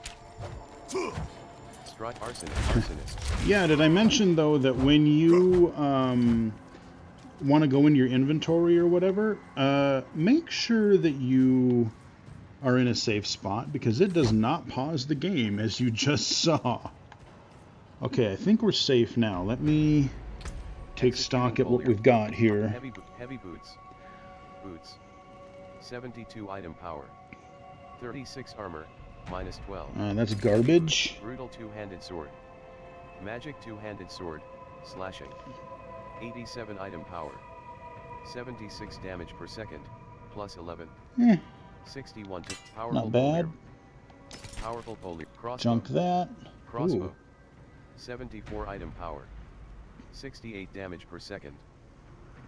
Strike arsonist. Yeah, did I mention though that when you want to go in your inventory or whatever, make sure that you are in a safe spot, because it does not pause the game, as you just saw. Okay, I think we're safe now. Let me take stock at what we've got here. Heavy boots. 72 item power. 36 armor, -12. That's garbage. Brutal two-handed sword. Magic two-handed sword, slashing. 87 item power. 76 damage per second, +11. 61 to powerful. Not bad. Powerful polearm. Crossbow. Junk that. Crossbow. Ooh. 74 item power. 68 damage per second.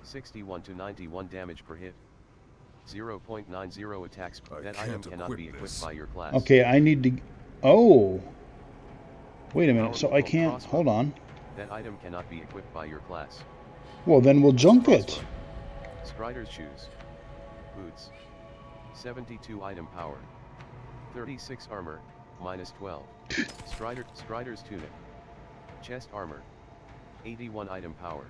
61 to 91 damage per hit. 0.90 attacks. That item cannot be equipped by your class. Okay, I need to... Oh! Wait a minute, so I Powerful can't... crossbow. Hold on. That item cannot be equipped by your class. Well, then we'll junk it. Strider's shoes. Boots. 72 item power. 36 armor, minus 12. Strider's tunic. Chest armor. 81 item power.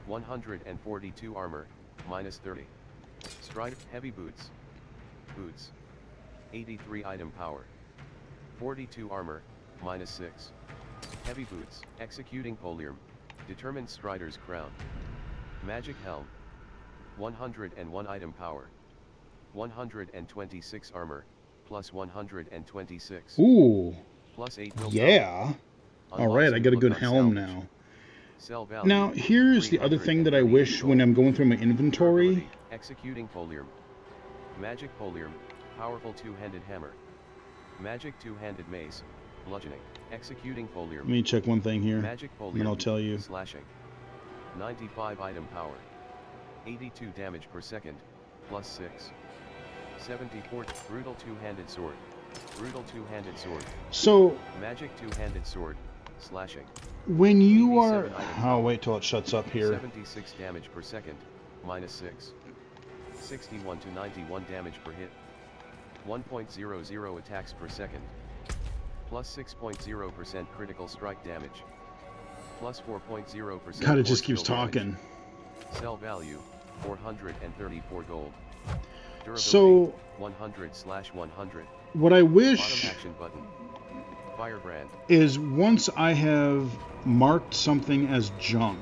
142 armor, minus 30. Strider heavy boots. Boots. 83 item power. 42 armor, minus 6. Heavy boots. Executing Polium. Determined Strider's crown. Magic helm. 101 item power. 126 armor, plus 126. Ooh. Plus 8 will yeah. Alright, I got a good helm now. Now, here's the other thing that I wish when I'm going through my inventory. Executing Polium. Magic Polium. Powerful two-handed hammer. Magic two-handed mace. Bludgeoning. Executing Polium. Let me check one thing here, Magic Polium. and I'll tell you. Slashing. 95 item power. 82 damage per second, plus 6. 74 brutal two-handed sword. Brutal two-handed sword. So, Magic two-handed sword. Slashing. when you are... Oh, wait till it shuts up here. 76 damage per second, minus 6. 61 to 91 damage per hit. 1.00 attacks per second. Plus 6.0% critical strike damage. Plus 4.0%. God, it just keeps talking. Sell value, 434 gold. Durability, So, 100/100. what I Bottom wish action button. Firebrand. is once I have marked something as junk,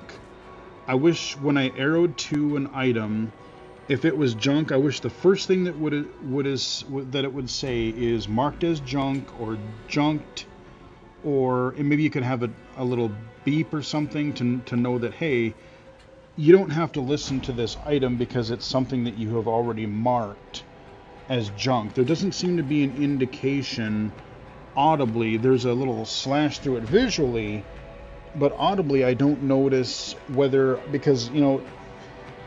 I wish when I arrowed to an item, if it was junk, I wish the first thing that it would say is marked as junk or junked, or and maybe you could have a little beep or something to know that, hey, you don't have to listen to this item because it's something that you have already marked as junk. There doesn't seem to be an indication audibly. There's a little slash through it visually, but audibly I don't notice whether, because, you know,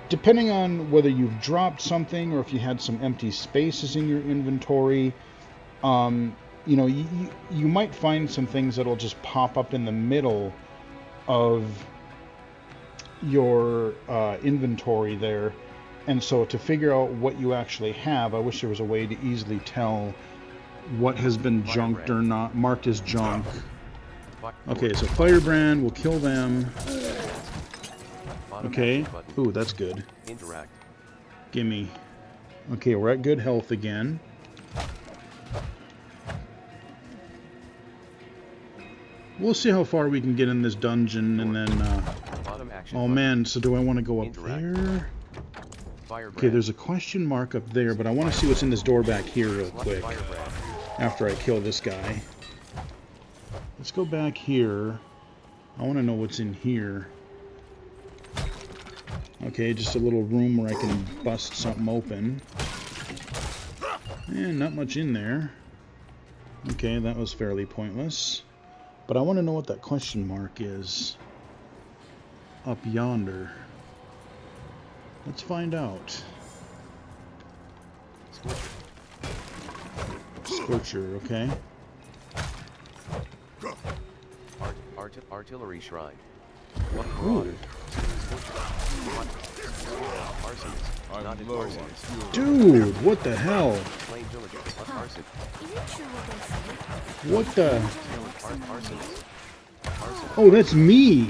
depending on whether you've dropped something or if you had some empty spaces in your inventory, you know, you might find some things that'll just pop up in the middle of your inventory there. And so to figure out what you actually have, I wish there was a way to easily tell what has been junked or not, marked as junk. Okay, so Firebrand, we'll kill them. Okay, ooh, that's good. Interact. Gimme. Okay, we're at good health again. We'll see how far we can get in this dungeon, and then, oh man, so do I want to go up there? Okay, there's a question mark up there, but I want to see what's in this door back here real quick, after I kill this guy. Let's go back here. I want to know what's in here. Okay, just a little room where I can bust something open. And not much in there. Okay, that was fairly pointless. But I want to know what that question mark is up yonder. Let's find out. Scorcher, okay. Artillery shrine. Ooh. Dude, what the hell? What the? Oh, that's me.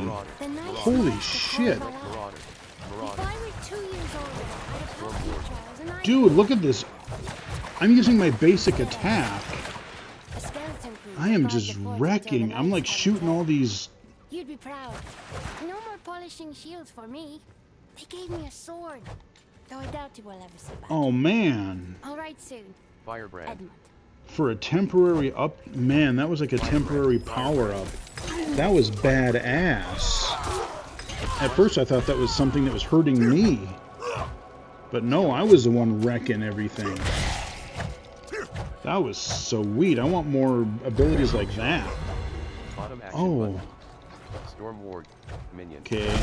Holy shit. Dude, look at this. I'm using my basic attack. I am just wrecking. I'm like shooting all these. You'd be proud. No more polishing shields for me. They gave me a sword. Though I doubt you will ever see back. Oh man. All right, soon. Firebrand. Edmund. For a temporary up, man, that was like a temporary power up. That was badass. At first I thought that was something that was hurting me. But no, I was the one wrecking everything. That was sweet. I want more abilities like that. Oh. Storm Ward. Minion. Okay.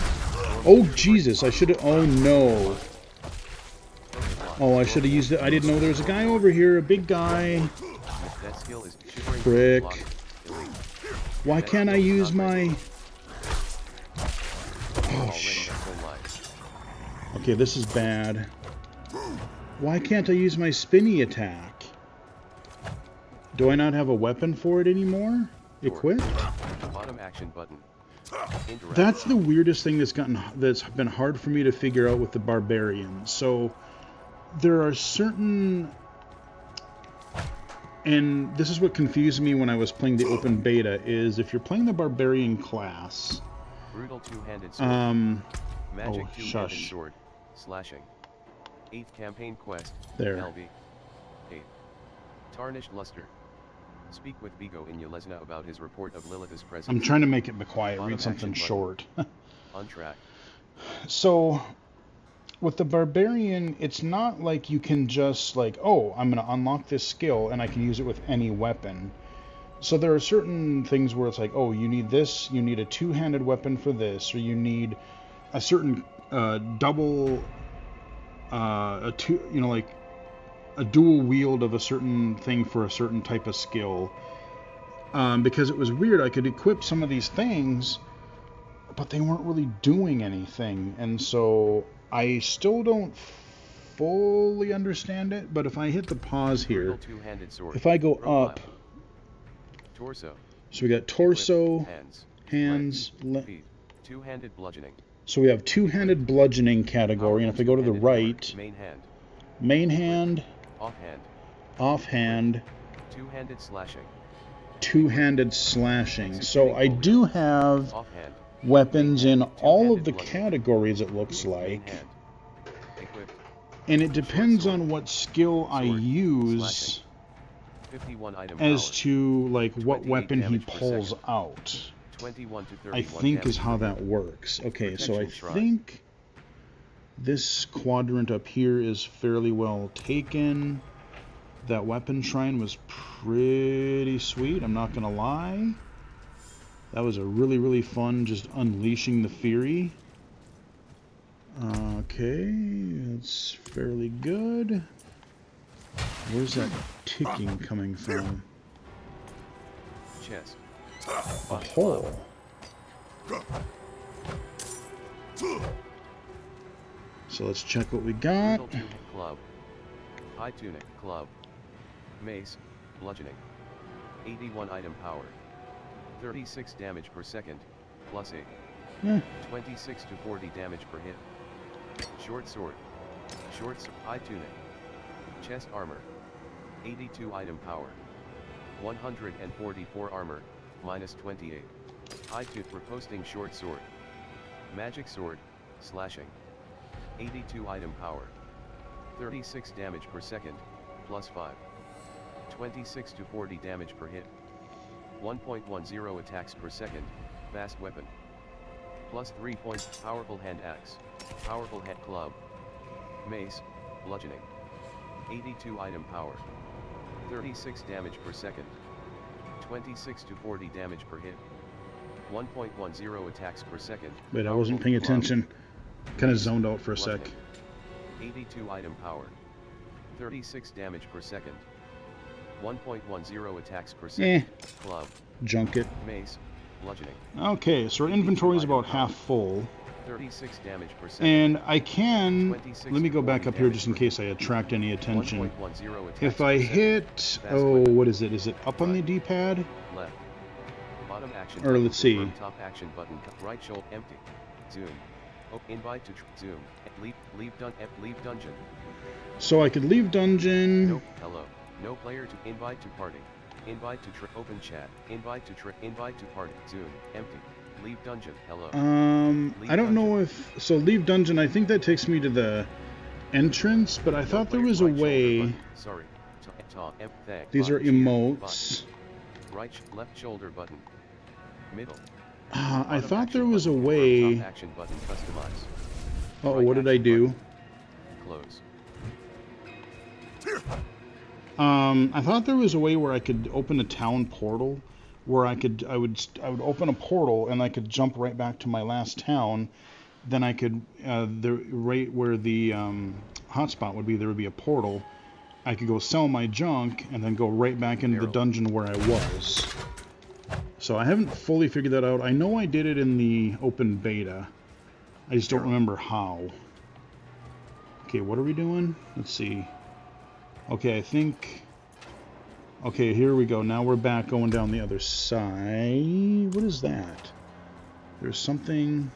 Oh, Jesus. I should have... Oh, no. Oh, I should have used it. I didn't know there was a guy over here. A big guy. That skill is shivering. Frick. Why can't I use my... Oh, okay, this is bad. Why can't I use my spinny attack? Do I not have a weapon for it anymore? Equipped? Bottom action button. That's the weirdest thing that's been hard for me to figure out with the barbarian. So there are certain, and this is what confused me when I was playing the open beta, is if you're playing the barbarian class, brutal two-handed sword. Magic oh, two-handed shush. sword. Slashing. 8th campaign quest. There. LB. 8. Tarnished luster. Speak with Vigo in Yelesna about his report of Lilith's presence. I'm trying to make it be quiet, Bottom read something action short. On track. So, with the barbarian, it's not like you can just like, oh, I'm going to unlock this skill and I can use it with any weapon. So there are certain things where it's like, oh, you need this, you need a two-handed weapon for this, or you need a certain double, like a dual wield of a certain thing for a certain type of skill. Because it was weird, I could equip some of these things, but they weren't really doing anything, and so I still don't fully understand it. But if I hit the pause here, if I go up, torso. So we got torso, hands, feet, two-handed bludgeoning. So we have two-handed bludgeoning category, and if I go to the right, main hand, offhand, two-handed slashing. Two-handed slashing. So I do have weapons in all of the categories, it looks like. And it depends on what skill I use as to like what weapon he pulls out. I think is how that works. Okay, so I think this quadrant up here is fairly well taken. That weapon shrine was pretty sweet, I'm not gonna lie. That was a really, really fun, just unleashing the fury. Okay, that's fairly good. Where's that ticking coming from? Chest. A hole. So let's check what we got. Club. High tunic. Club. Mace. Bludgeoning. 81 item power. 36 damage per second. Plus 8. 26 to 40 damage per hit. Short sword. High tunic. Chest armor. 82 item power. 144 armor. Minus 28. High tooth riposting short sword. Magic sword. Slashing. 82 item power. 36 damage per second. Plus 5. 26 to 40 damage per hit. 1.10 attacks per second. Fast weapon. Plus 3 points. Powerful hand axe. Powerful head club. Mace. Bludgeoning. 82 item power. 36 damage per second. 26 to 40 damage per hit. 1.10 attacks per second. Wait, I wasn't paying attention. Kind of zoned out for a sec. 82 item power. 36 damage per second. 1.10 attacks per second. Club. Junk it. Mace. Bludgeoning. Okay, so our inventory is about half full. 36 damage per second. And I can, let me go back up here just in case I attract any attention. If I hit, oh, what is it? Is it up on the D-pad? Left. Bottom action. Or let's see. Top action button. Right shoulder empty. Zoom. Oh, invite to zoom. Leave dungeon. So I could leave dungeon. Nope. Hello. No player to invite to party. Invite to open chat. Invite to party. Zoom. Empty. Leave dungeon. Hello. I don't know if so. Leave dungeon. I think that takes me to the entrance, but I thought there was a way. Sorry. These are emotes. Right, left shoulder button. Middle. I thought there was a way. Action button customize. Oh, what did I do? Close. I thought there was a way where I could open a town portal, where I would open a portal and I could jump right back to my last town. Then I could right where the hotspot would be, there would be a portal. I could go sell my junk and then go right back into the dungeon where I was. So I haven't fully figured that out. I know I did it in the open beta. I just don't remember how. Okay, what are we doing? Let's see. Okay, I think... Okay, here we go. Now we're back going down the other side. What is that? There's something...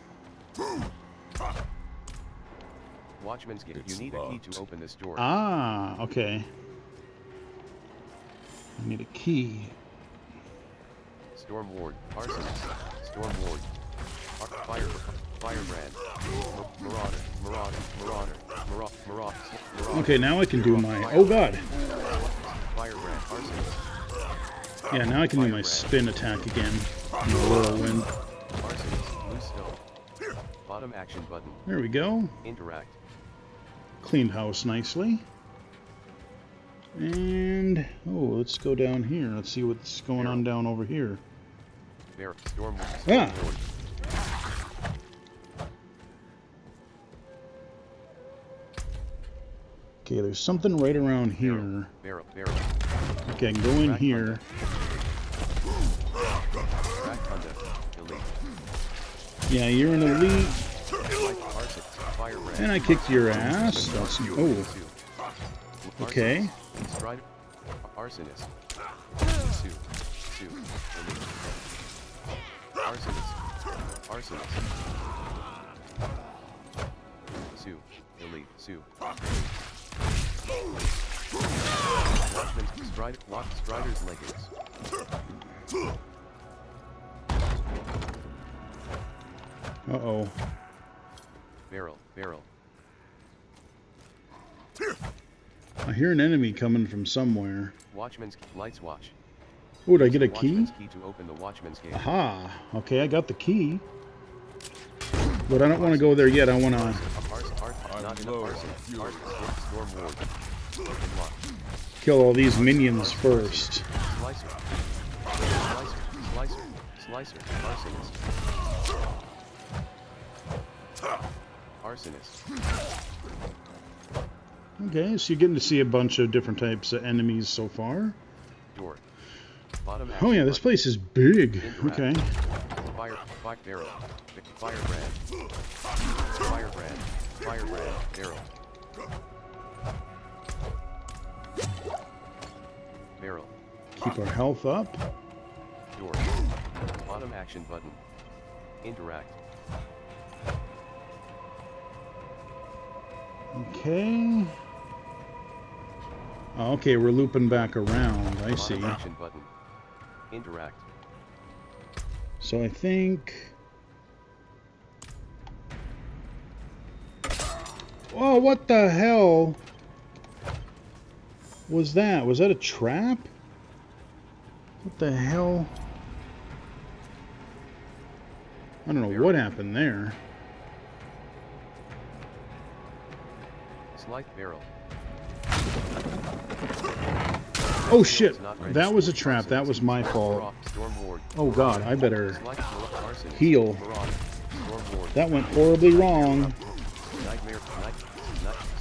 Watchman's Gate. You need a key to open this door. Ah, okay. I need a key. Storm Ward. Arsonist. Storm Ward. Firebrand. Marauder. Okay, now I can do my... Oh, God. Firebrand. Arsonist. Yeah, now I can do my spin attack again. In the whirlwind. Arsonist. Blue stone. Bottom action button. There we go. Interact. Cleaned house nicely. And... Oh, let's go down here. Let's see what's going on down over here. Storm Ward. Ah! Okay, there's something right around here. Okay, I can go in here. Yeah, you're an elite. And I kicked your ass. That's... Oh. Okay. Arsonist. Arsonist. Sue. Elite. Sue. Watchman's Strider's leggings. Uh-oh. Barrel. I hear an enemy coming from somewhere. Watchman's Lights Watch. Oh, did I get a key? Watchman's key to open the Watchman's Gate. Aha. Okay, I got the key. But I don't want to go there yet. I want to kill all these minions first. Slicer. Arsonist. Okay, so you're getting to see a bunch of different types of enemies so far. Door. Oh yeah, this place is big. Okay. Barrel. Firebrand. Barrel. Keep our health up. Door. Bottom action button. Interact. Okay. Oh, okay, we're looping back around. I see. Bottom action button. Interact. So I think... Oh, what the hell was that? Was that a trap? What the hell? I don't know what happened there. Slight barrel. Oh shit! That was a trap. That was my fault. Oh god, I better heal. That went horribly wrong.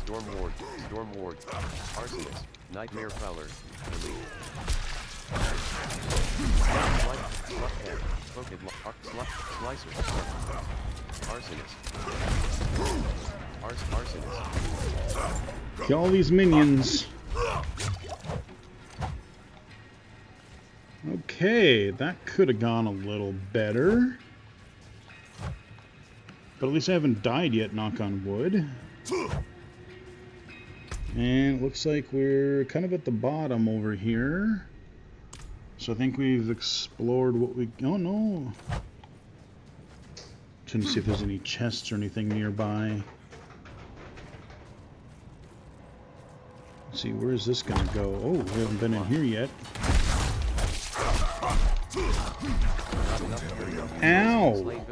Storm Ward. Arsonist. Nightmare Prowler. Slicer. Arsonist. Kill all these minions. Okay, that could have gone a little better. But at least I haven't died yet, knock on wood. And it looks like we're kind of at the bottom over here. So I think we've explored what we... Oh no! Trying to see if there's any chests or anything nearby. Let's see, where is this going to go? Oh, we haven't been in here yet. Ow!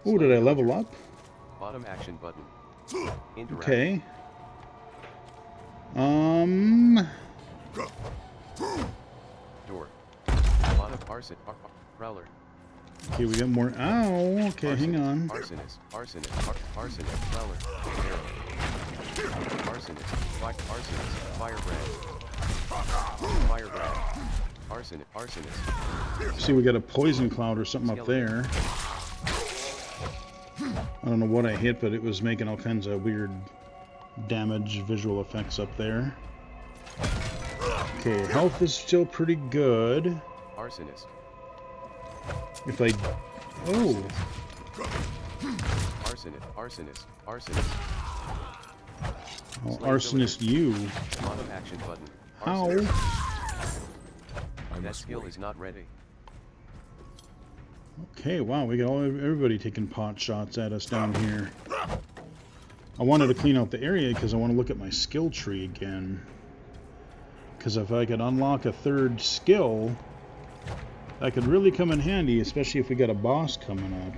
Oh, did I level up? Bottom action button. Okay. Door. Prowler. Okay, we got more. Ow. Okay, hang on. Arsonist. Arsonist. Prowler. Arsonist. Arsonist. Firebrand. Firebrand. Arsonist. See, we got a poison cloud or something up there. I don't know what I hit, but it was making all kinds of weird damage visual effects up there. Okay, health is still pretty good. Arsonist. If I... Oh! Arsonist. Oh, arsonist you. Bottom action button. How? That skill is not ready. Okay, wow, we got everybody taking pot shots at us down here. I wanted to clean out the area because I want to look at my skill tree again. Because if I could unlock a third skill, that could really come in handy, especially if we got a boss coming up.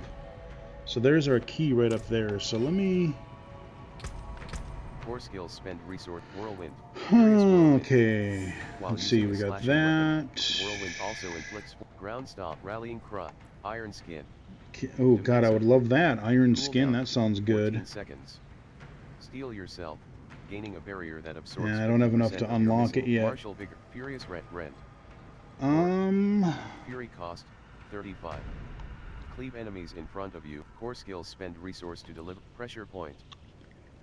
So there's our key right up there. So let me... Core skills spend resource whirlwind. Okay. Let's see, we got that. Whirlwind also inflicts ground stomp, rallying cry, iron skin. Oh god, I would love that. Iron skin, Cooldown, that sounds good. 14 seconds. Steel yourself, gaining a barrier that absorbs. Yeah, I don't have enough to unlock it yet. Martial vigor, furious rent. Fury cost, 35. Cleave enemies in front of you. Core skills spend resource to deliver pressure point.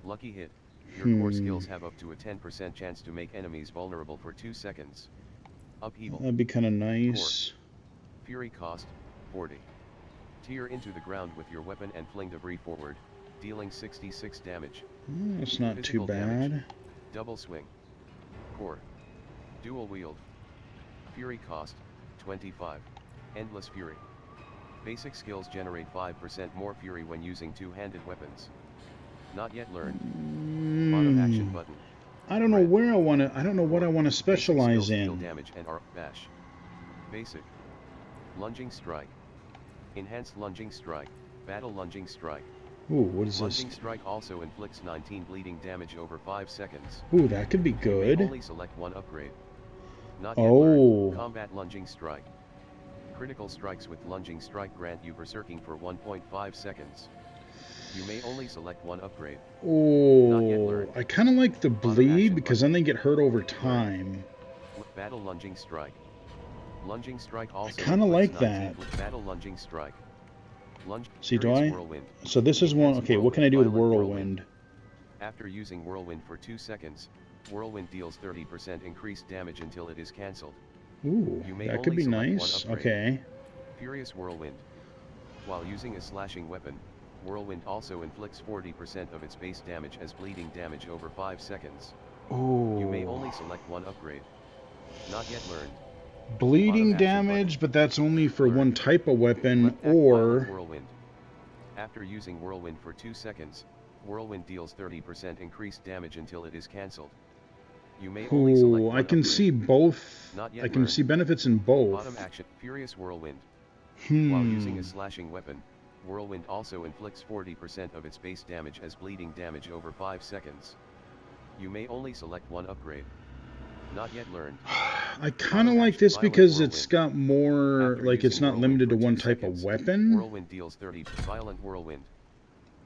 Lucky hit. Your core skills have up to a 10% chance to make enemies vulnerable for 2 seconds. Upheaval. That'd be kind of nice. Core. Fury cost, 40. Tear into the ground with your weapon and fling debris forward, dealing 66 damage. That's not Physical too bad. Damage. Double swing. Core. Dual wield. Fury cost, 25. Endless fury. Basic skills generate 5% more fury when using two-handed weapons. Not yet learned. Bottom action button. I don't know where I want to. I don't know what I want to specialize in. Deal damage and bash. Basic. Lunging strike. Enhanced lunging strike. Battle lunging strike. Ooh, what is this? Lunging strike also inflicts 19 bleeding damage over 5 seconds. Ooh, that could be good. You may only select one upgrade. Not yet learned. Combat lunging strike. Critical strikes with lunging strike grant you berserking for 1.5 seconds. You may only select one upgrade. Oh, I kind of like the bleed because then they get hurt over time. Battle lunging strike. Lunging strike also. I kind of like that. Battle lunging strike. See, do I? So this is one. Okay, what can I do with whirlwind? After using whirlwind for 2 seconds, whirlwind deals 30% increased damage until it is cancelled. Ooh, that could be nice. Okay. Furious whirlwind. While using a slashing weapon, whirlwind also inflicts 40% of its base damage as bleeding damage over 5 seconds. Ooh. You may only select one upgrade. Not yet learned. Bleeding damage, but that's only for one type of weapon, or... Whirlwind. After using whirlwind for 2 seconds, whirlwind deals 30% increased damage until it is cancelled. You may only select one I can see both. I can see benefits in both. Bottom action, furious whirlwind. While using a slashing weapon, whirlwind also inflicts 40% of its base damage as bleeding damage over 5 seconds. You may only select one upgrade. Not yet learned. I kind of like this because it's got more, like it's not limited to one type of weapon. Whirlwind deals 30. Violent whirlwind.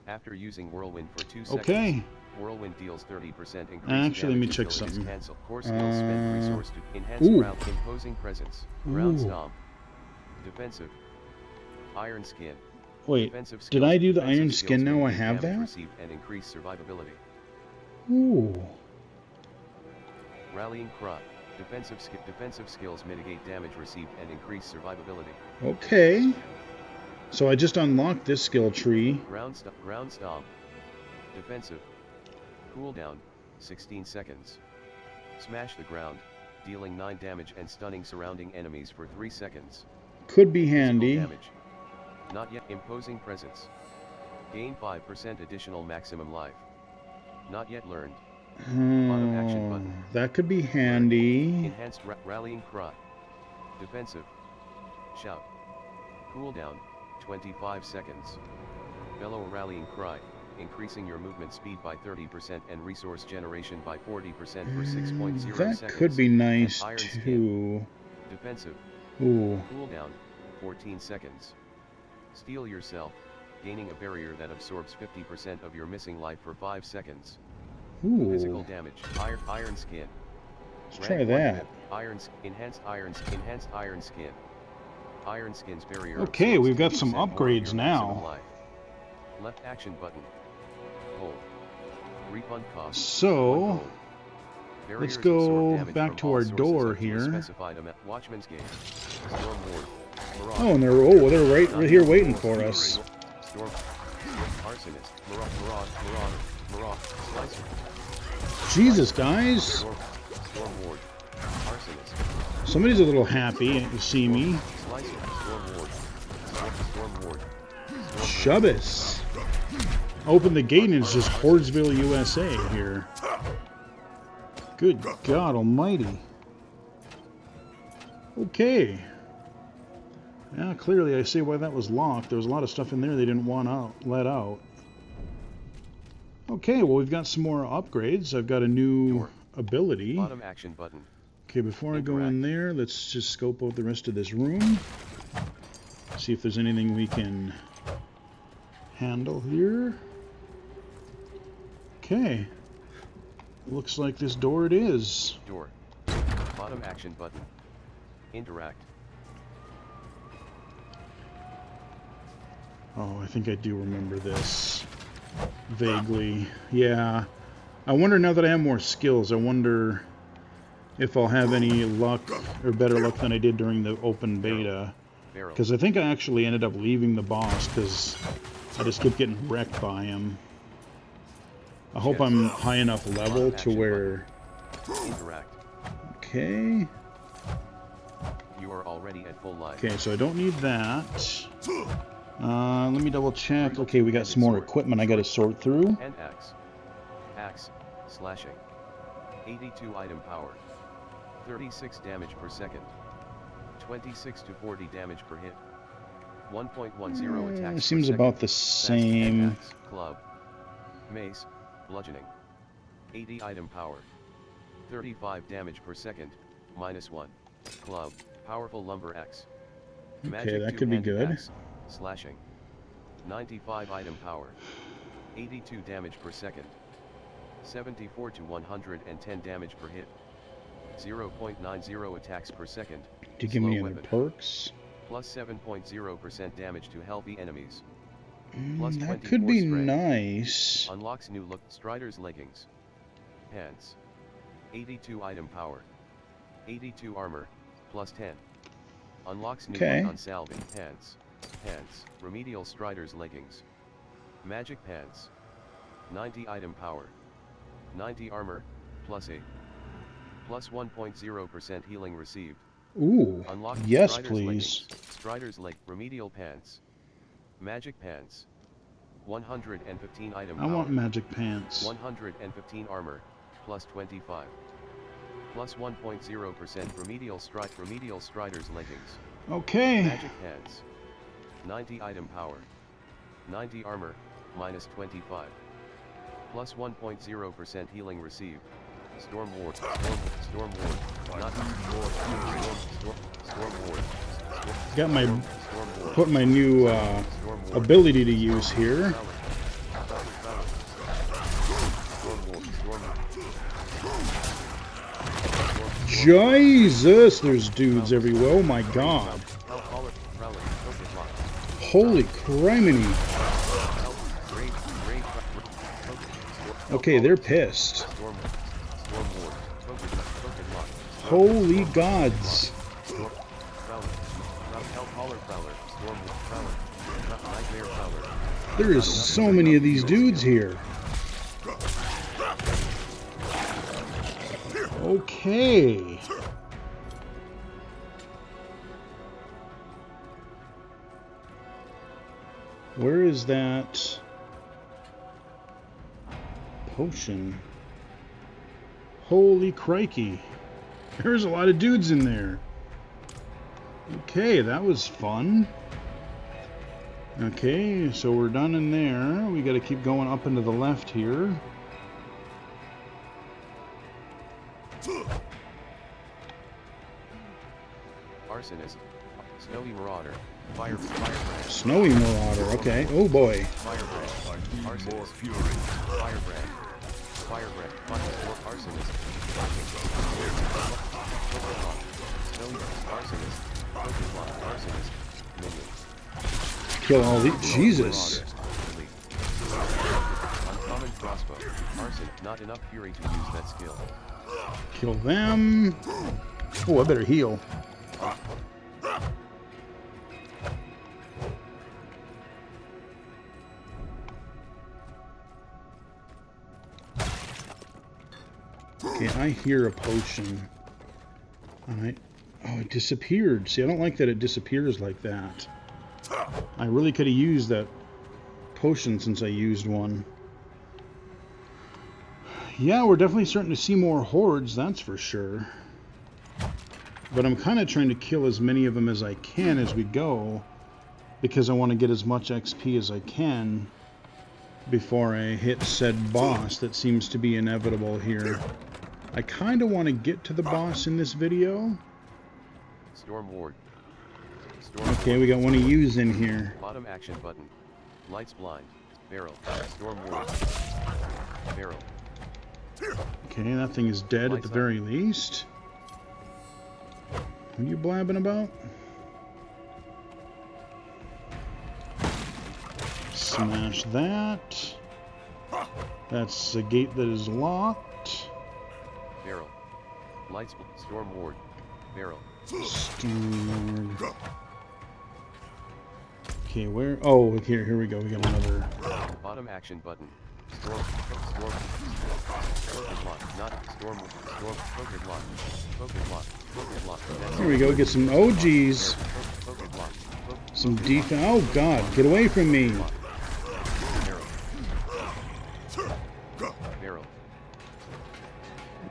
After using whirlwind for 2 seconds, whirlwind deals 30% increased actually, let me check until something. Core skills spend resource to enhance ground imposing presence. Ground stomp. Defensive. Iron skin. Wait, did I do the iron skin now? I have that? And increase survivability. Ooh. Rallying cry. Defensive skills mitigate damage received and increase survivability. Okay. So I just unlocked this skill tree. Ground stomp. Defensive. Cooldown, 16 seconds. Smash the ground, dealing 9 damage and stunning surrounding enemies for 3 seconds. Could be handy. Damage. Not yet imposing presence. Gain 5% additional maximum life. Not yet learned. Bottom action button. That could be handy. Enhanced rallying cry. Defensive. Shout. Cooldown, 25 seconds. Bellow rallying cry, increasing your movement speed by 30% and resource generation by 40% for 6.0 seconds. That could be nice Iron too. skin. Defensive. Ooh. Cooldown, 14 seconds. Steal yourself, gaining a barrier that absorbs 50% of your missing life for 5 seconds. Physical Ooh. damage, iron skin. Let's try that. Enhanced iron skin. Iron skin's barrier Okay, absorbs we've got some 10% more of upgrades your maximum now. life. Left action button. Hold. Refund cost. 1 So, gold. let's Barriers absorb go damage back from to all our sources door up to a here. specified amount. Watchman's Gate. Storm Ward. Mirage. Oh, and they're right here waiting for us. Storm. Arsonist. Mirage. Slicer. Jesus, guys. Storm Ward. Arsonist. Somebody's a little happy to see me. Slicer. Storm Ward. Storm Ward. Shubbis. Open the gate and it's just Hordsville, USA here. Good God almighty. Okay. Yeah, clearly I see why that was locked. There was a lot of stuff in there they didn't want let out. Okay, well, we've got some more upgrades. I've got a new ability. Bottom action button. Okay, before I go in there, let's just scope out the rest of this room. See if there's anything we can handle here. Okay. Looks like this door it is. Door. Bottom action button. Interact. Oh, I think I do remember this. Vaguely. Yeah. I wonder now that I have more skills, I wonder if I'll have any luck or better luck than I did during the open beta. Because I think I actually ended up leaving the boss because I just kept getting wrecked by him. I hope I'm high enough level to where... Interact. Okay. You are already at full life. Okay, so I don't need that. Let me double check. Okay, we got some more equipment I gotta sort through. And axe. Axe. Slashing. 82 item power. 36 damage per second. 26 to 40 damage per hit. 1.10 attacks Seems per about the second. same. Axe. Club. Mace. Bludgeoning. 80 item power. 35 damage per second. -1. Club. Powerful lumber axe. Okay, that could be good. Axe. Slashing. 95 item power. 82 damage per second. 74 to 110 damage per hit. 0.90 attacks per second. Do you give me any Slow other weapon. perks? Plus 7.0% damage to healthy enemies. That could be strength. nice. Unlocks new look Strider's leggings. Pants. 82 item power. 82 armor, plus 10. Unlocks new look on salving pants. Pants. Remedial Strider's leggings. Magic pants. 90 item power. 90 armor, plus 8. Plus 1.0% healing received. Ooh, Unlock yes Strider's please. leggings. Strider's leg. Remedial pants. Magic pants. 115 item power. I want magic pants. 115 armor, plus 25. Plus 1.0% remedial Strider's leggings. Okay. Magic pants. 90 item power. 90 armor, minus 25. Plus 1.0% healing received. Storm Ward. Storm Ward. Not Storm Ward. Got my put my new ability to use here. Jesus, there's dudes everywhere. Oh my god. Holy criminy. Okay, they're pissed. Holy gods. There is so many of these dudes here. Okay. Where is that potion? Holy crikey. There's a lot of dudes in there. Okay, that was fun. Okay, so we're done in there. We got to keep going up into the left here. Arsonist. Snowy Marauder. Firebrand. Snowy Marauder, okay. Oh boy. Firebrand. Arsonist. More fury. Firebrand. Firebrand. Arsonist. Snowy Arsonist. Arsonist. Minion. Kill all these. Jesus. Uncommon crossbow. Arson. Not enough fury to use that skill. Kill them. Oh, I better heal. Okay, I hear a potion. Alright. Oh, it disappeared. See, I don't like that it disappears like that. I really could have used that potion since I used one. Yeah, we're definitely starting to see more hordes, that's for sure. But I'm kind of trying to kill as many of them as I can as we go, because I want to get as much XP as I can before I hit said boss that seems to be inevitable here. I kind of want to get to the boss in this video. Storm Ward. Okay, we got one of yous in here. Bottom action button. Lights blind. Barrel. Storm Ward. Barrel. Okay, that thing is dead at the very least. What are you blabbing about? Smash that. That's a gate that is locked. Barrel. Lights. Storm Ward. Barrel. Storm Lord. Okay, where? Oh, here we go. We got another. Bottom action button. Storm. Focus lock. Not storm. Focus lock. Focus lock. Focus lock. There we go. Get some OGs. Focus lock. Some defense. Oh God! Get away from me. Barrel. Barrel.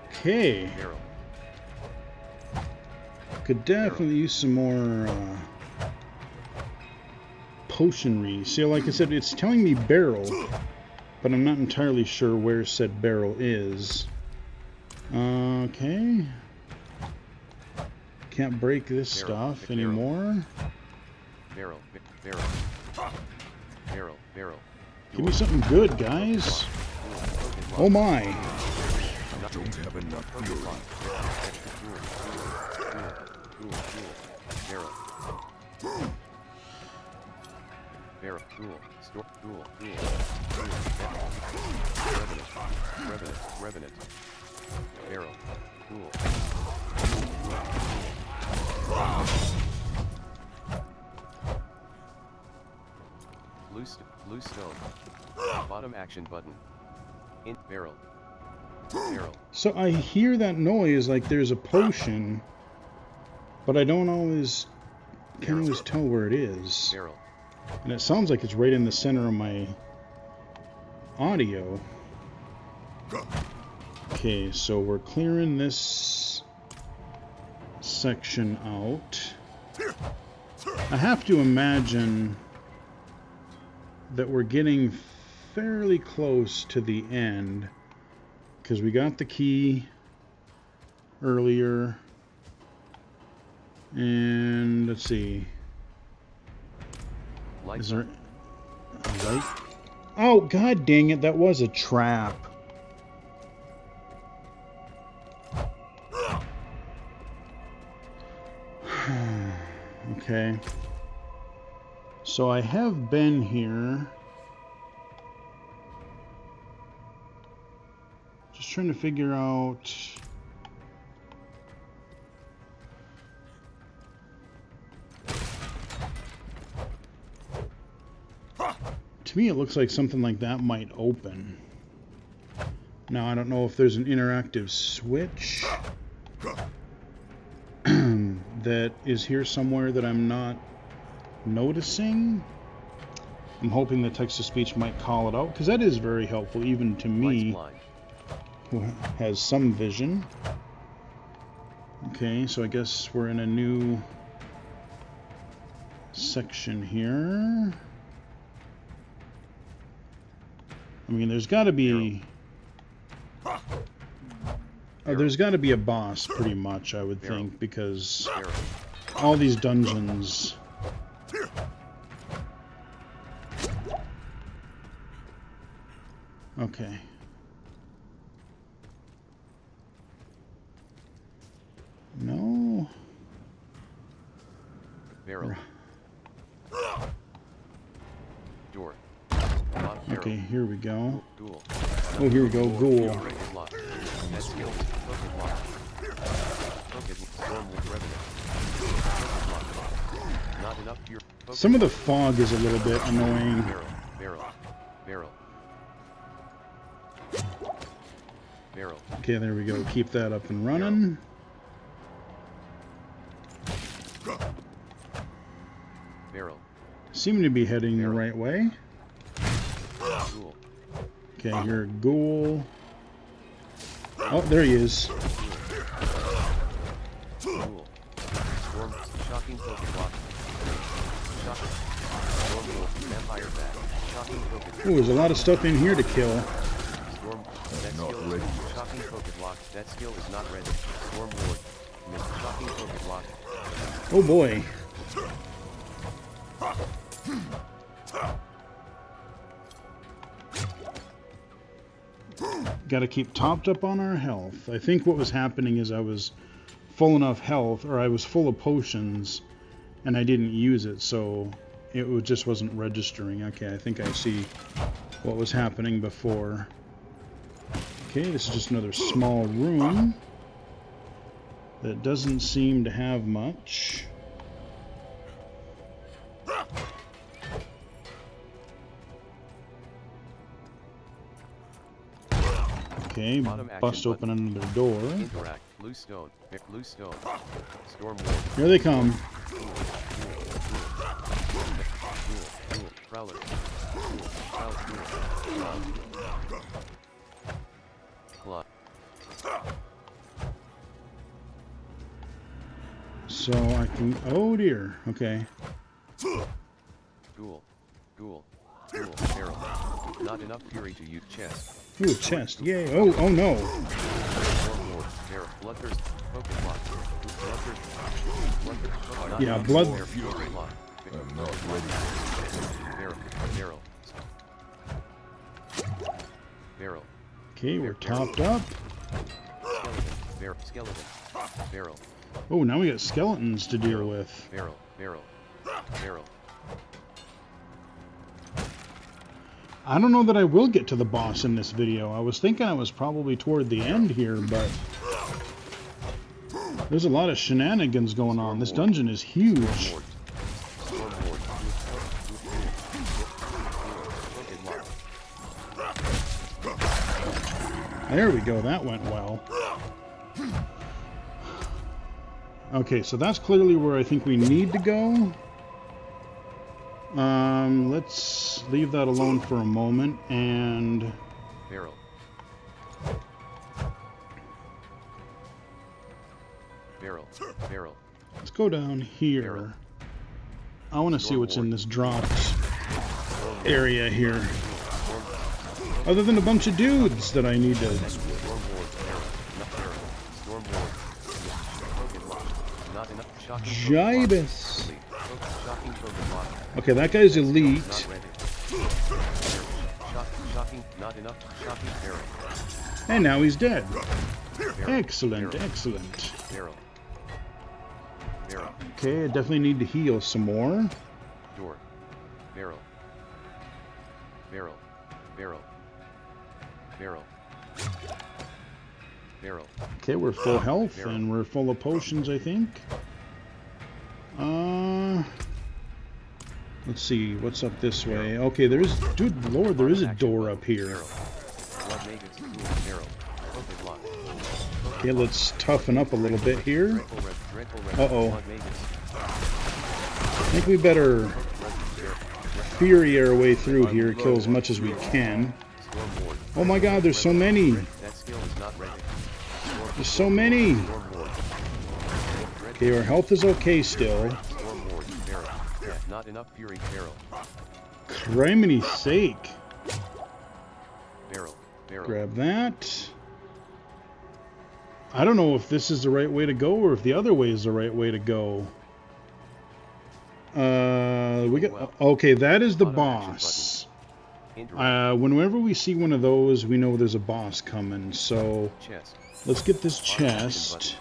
Okay. Barrel. Could definitely use some more potionry. See, like I said, it's telling me barrel, but I'm not entirely sure where said barrel is. Okay. Can't break this stuff anymore. Barrel. Barrel. Barrel. Barrel. Give me something good, guys. Oh my. Don't have enough fury. Barrel. Barrel. Cool. Store. Cool. Revenant. Barrel. Cool. Loose stone. Bottom action button. In barrel. Barrel. So I hear that noise like there's a potion, but I don't always tell where it is. Barrel. And it sounds like it's right in the center of my audio. Okay, so we're clearing this section out. I have to imagine that we're getting fairly close to the end, because we got the key earlier. And let's see. Lights Is there a light? Oh, god dang it, that was a trap. Okay. So I have been here. Just trying to figure out. To me, it looks like something like that might open. Now, I don't know if there's an interactive switch that is here somewhere that I'm not noticing. I'm hoping the text-to-speech might call it out, because that is very helpful, even to me, who has some vision. Okay, so I guess we're in a new section here. I mean, there's got to be... there's got to be a boss, pretty much, I would think, because all these dungeons. Okay. No. Barrel. Door. Okay, here we go. Ghoul. Oh, here we go, ghoul. Lock. That skill. Focus lock. Focus. Stormwood revenant. Focus lock. Not enough pure. Some of the fog is a little bit annoying. Barrel. Barrel. Barrel. Barrel. Okay, there we go. Keep that up and running. Barrel. Seem to be heading the right way. Ghoul. Okay, here, ghoul. Oh, there he is. Ghoul. Storm. Shocking focus lock. Shocking. Storm wolf. Vampire bat. Shocking focus. Oh, there's a lot of stuff in here to kill. Storm. That Not skill ready is yet. shocking focus lock. That skill is not ready. Storm ward. Shocking focus lock. Oh boy. Got to keep topped up on our health. I think what was happening is I was full enough health, or I was full of potions, and I didn't use it, so just wasn't registering. Okay, I think I see what was happening before. Okay, this is just another small room that doesn't seem to have much. Okay, bust open another door. Interact. Loose stone. Loose stone. Storm ward. Here they come. Prowler. Claw. So I can... Oh dear. Okay. Ghoul. Ghoul. Ghoul. Barrel. Not enough fury to use chest. Ooh, chest. Yay. Oh, oh no. Storm ward. Barrel. Bloodthirst. Focus lock. Bloodthirst. Bloodthirst. Not Yeah, enough blood- fury. Focus lock. I'm not ready. Barrel. Barrel. Barrel. Okay, we're topped up. Skeleton. Barrel. Skeleton. Barrel. Oh, now we got skeletons to deal with. Barrel. Barrel. Barrel. I don't know that I will get to the boss in this video. I was thinking I was probably toward the end here, but there's a lot of shenanigans going on. This dungeon is huge. Storm ward. There we go. That went well. Okay, so that's clearly where I think we need to go. Let's leave that alone for a moment, and Barrel. Barrel. Barrel. let's go down here. I want to see what's in this dropped area here. Other than a bunch of dudes that I need to... Storm ward. Barrel. Not barrel. Storm ward. Focus lock. Not enough. Shocking focus lock. Jibus. Shocking focus lock. Okay, that guy's Not elite. ready. Shocking. Not enough. Shocking. Barrel. And now he's dead. Barrel. Excellent, Barrel. excellent. Barrel. Barrel. Okay, I definitely need to heal some more. Door. Barrel. Barrel. Barrel. Barrel. Barrel. Okay, we're full health and we're full of potions, I think. Let's see, what's up this way? Okay, there's... Dude, Lord, there is a door up here. Barrel. Blood magus. Barrel. Focus lock. Okay, let's toughen up a little bit here. Uh-oh. I think we better fury our way through here, kill as much as we can. Oh my god, there's so many! That skill is not ready. There's so many! Okay, our health is okay still. Storm ward. Barrel. Not enough fury. Barrel. Criminy sake! Barrel. Barrel. Grab that. I don't know if this is the right way to go or if the other way is the right way to go. We got okay. That is the boss. Whenever we see one of those, we know there's a boss coming. So let's get this chest.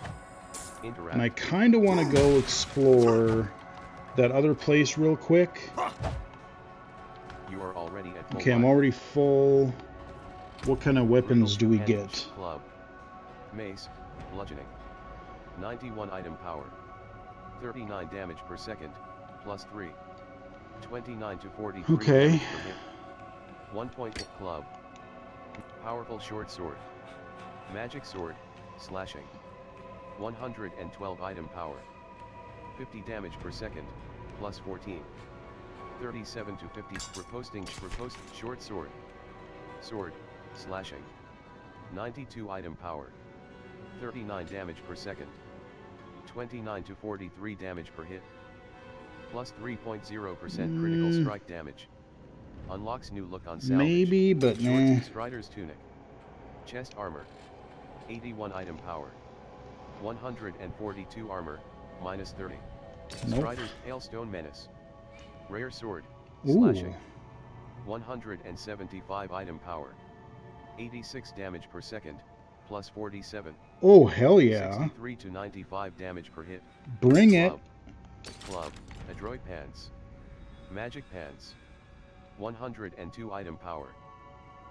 And I kind of want to go explore that other place real quick. You are already at full Okay, I'm already full. What kind of weapons do we get? Club. Mace, bludgeoning. 91 item power. 39 damage per second, plus 3. 29 to 43 okay. damage per hit. 1 point hit club. Powerful short sword. Magic sword, slashing. 112 item power. 50 damage per second, plus 14. 37 to 50 riposting short sword. Sword, slashing. 92 item power. 39 damage per second. 29 to 43 damage per hit. Plus 3.0% critical strike damage. Unlocks new look on salvage. Maybe, but nah. Strider's tunic. Chest armor. 81 item power. 142 armor, minus 30. Nope. Strider's Hailstone Menace. Rare sword, Ooh. slashing. 175 item power. 86 damage per second, plus 47. Oh, hell yeah. 63 to 95 damage per hit. Bring it. Club, Adroit Pants. Magic Pants. 102 item power.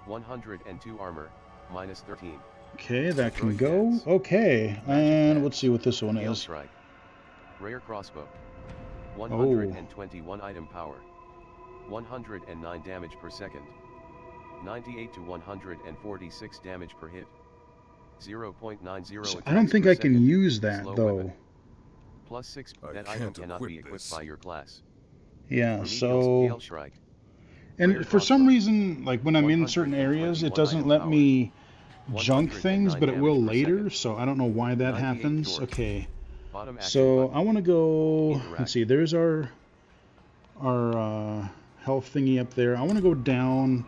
102 armor, minus 13. Okay, that can go. Okay, and let's see what this one is. Strike. Rare crossbow. 121 item power. 109 damage per second. 98 to 146 damage per hit. 0.90. I don't think I can use that Slow though. Weapon. Plus 6. That item cannot be equipped by your class. Yeah, so. And for some reason, like when I'm in certain areas, it doesn't let me junk things, but it will later, so I don't know why that happens. Okay, so I want to go, let's see, there's our health thingy up there. I want to go down,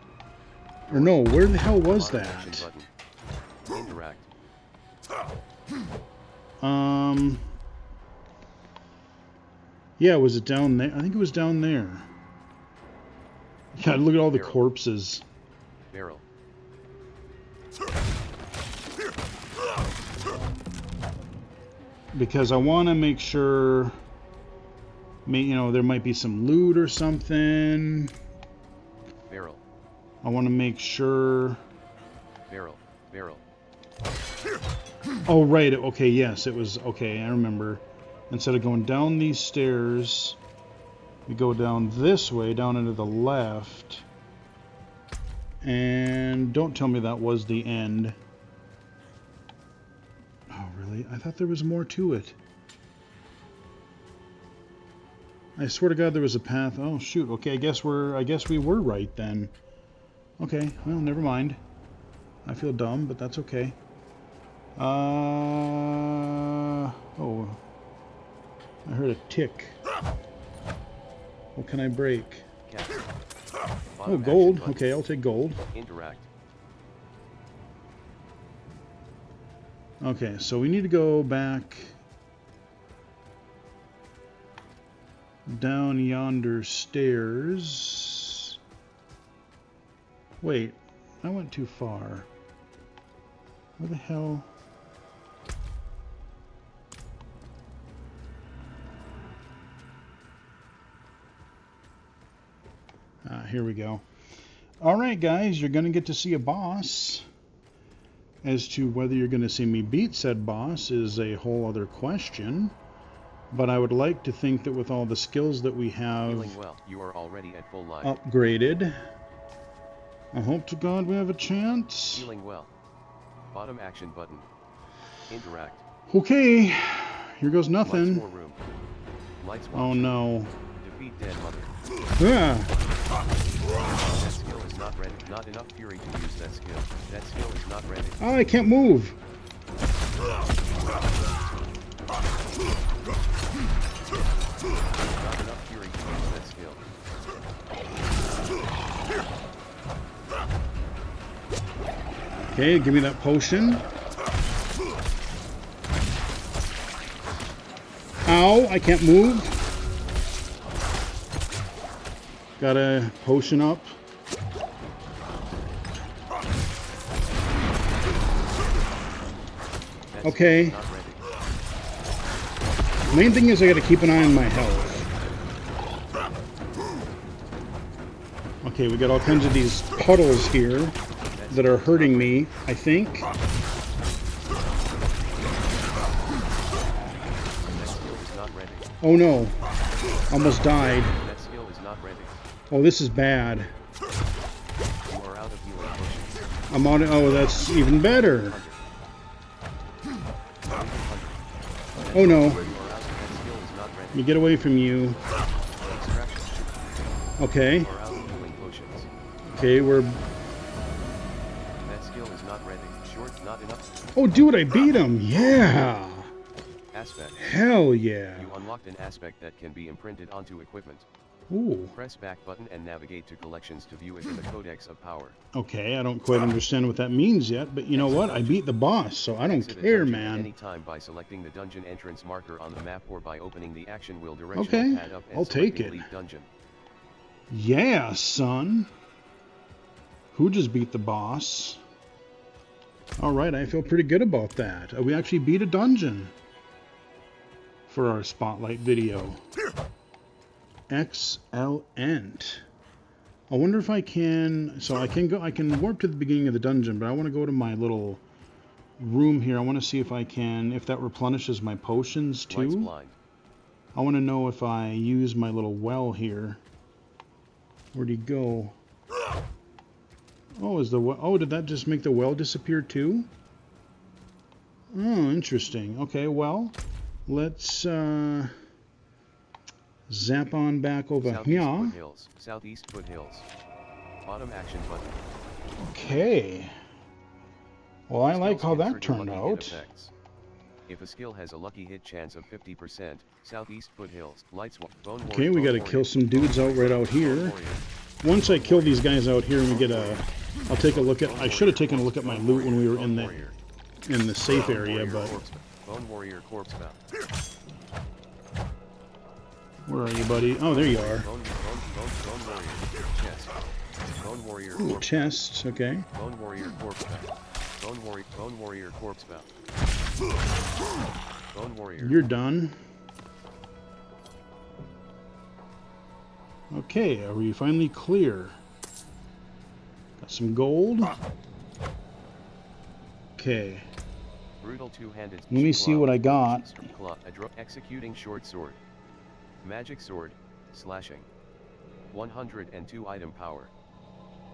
or no, where the hell was that? Yeah, was it down there? I think it was down there. God, look at all the corpses. Barrel. Because I want to make sure, you know, there might be some loot or something. Barrel. I want to make sure. Barrel. Barrel. Oh, right. Okay, yes, it was. Okay, I remember. Instead of going down these stairs, we go down this way, down into the left. And don't tell me that was the end. Oh, really? I thought there was more to it. I swear to God there was a path. Oh, shoot. Okay, I guess we were right then. Okay, well, never mind. I feel dumb, but that's okay. Oh. I heard a tick. What can I break? Oh, gold. Okay, I'll take gold. Interact. Okay, so we need to go back down yonder stairs. Wait, I went too far. Where the hell? Here we go. Alright guys, you're going to get to see a boss. As to whether you're going to see me beat said boss is a whole other question. But I would like to think that with all the skills that we have well. You are already at full life. Upgraded, I hope to God we have a chance. Healing well. Bottom action button. Interact. Okay, here goes nothing. Lights room. Lights oh no. Defeat dead mother. Yeah. That skill is not ready. Not enough fury to use that skill. That skill is not ready. Oh, I can't move. Not enough fury to use that skill. Okay, give me that potion. Ow, I can't move. Got a potion up. Okay. Main thing is I gotta keep an eye on my health. Okay, we got all kinds of these puddles here that are hurting me, I think. Oh no. Almost died. Oh, this is bad. I'm out. Oh, that's even better. Oh no. Let me get away from you. Okay. Okay, we're... Oh, dude, I beat him! Yeah! Aspect. Hell yeah! You unlocked an aspect that can be imprinted onto equipment. Ooh. Press back button and navigate to collections to view it in the Codex of Power. Okay, I don't quite understand what that means yet, but you know what? I beat the boss, so I don't care, man. Any time by selecting the dungeon entrance marker on the map or by opening the action wheel directional pad up and I'll take it. Lead dungeon. Yeah, son. Who just beat the boss? Alright, I feel pretty good about that. We actually beat a dungeon for our spotlight video. Excellent. I wonder if I can... So I can warp to the beginning of the dungeon, but I want to go to my little room here. I want to see if I can... If that replenishes my potions too. I want to know if I use my little well here. Where'd he go? Oh, oh, did that just make the well disappear too? Oh, interesting. Okay, well, let's zap on back over here. Southeast foothills. Bottom action button. Okay. Well, I like how that turned out. If a skill has a lucky hit chance of 50%, southeast foothills, lights, bone. Okay, we got to kill some dudes right out here. Once I kill these guys out here and we get a... I'll take a look at... I should have taken a look at my loot when we were in the safe area, but... Bone warrior corpse bound. Where are you, buddy? Oh, there you are. Bone warrior chest. Bone warrior. Ooh, chest. Okay. Bone warrior corpse bound. Bone warrior corpse bound. Bone warrior. You're done. Okay, are we finally clear? Got some gold. Okay. Brutal two-handed. Let me see what I got. Executing short sword. Magic sword, slashing. 102 item power.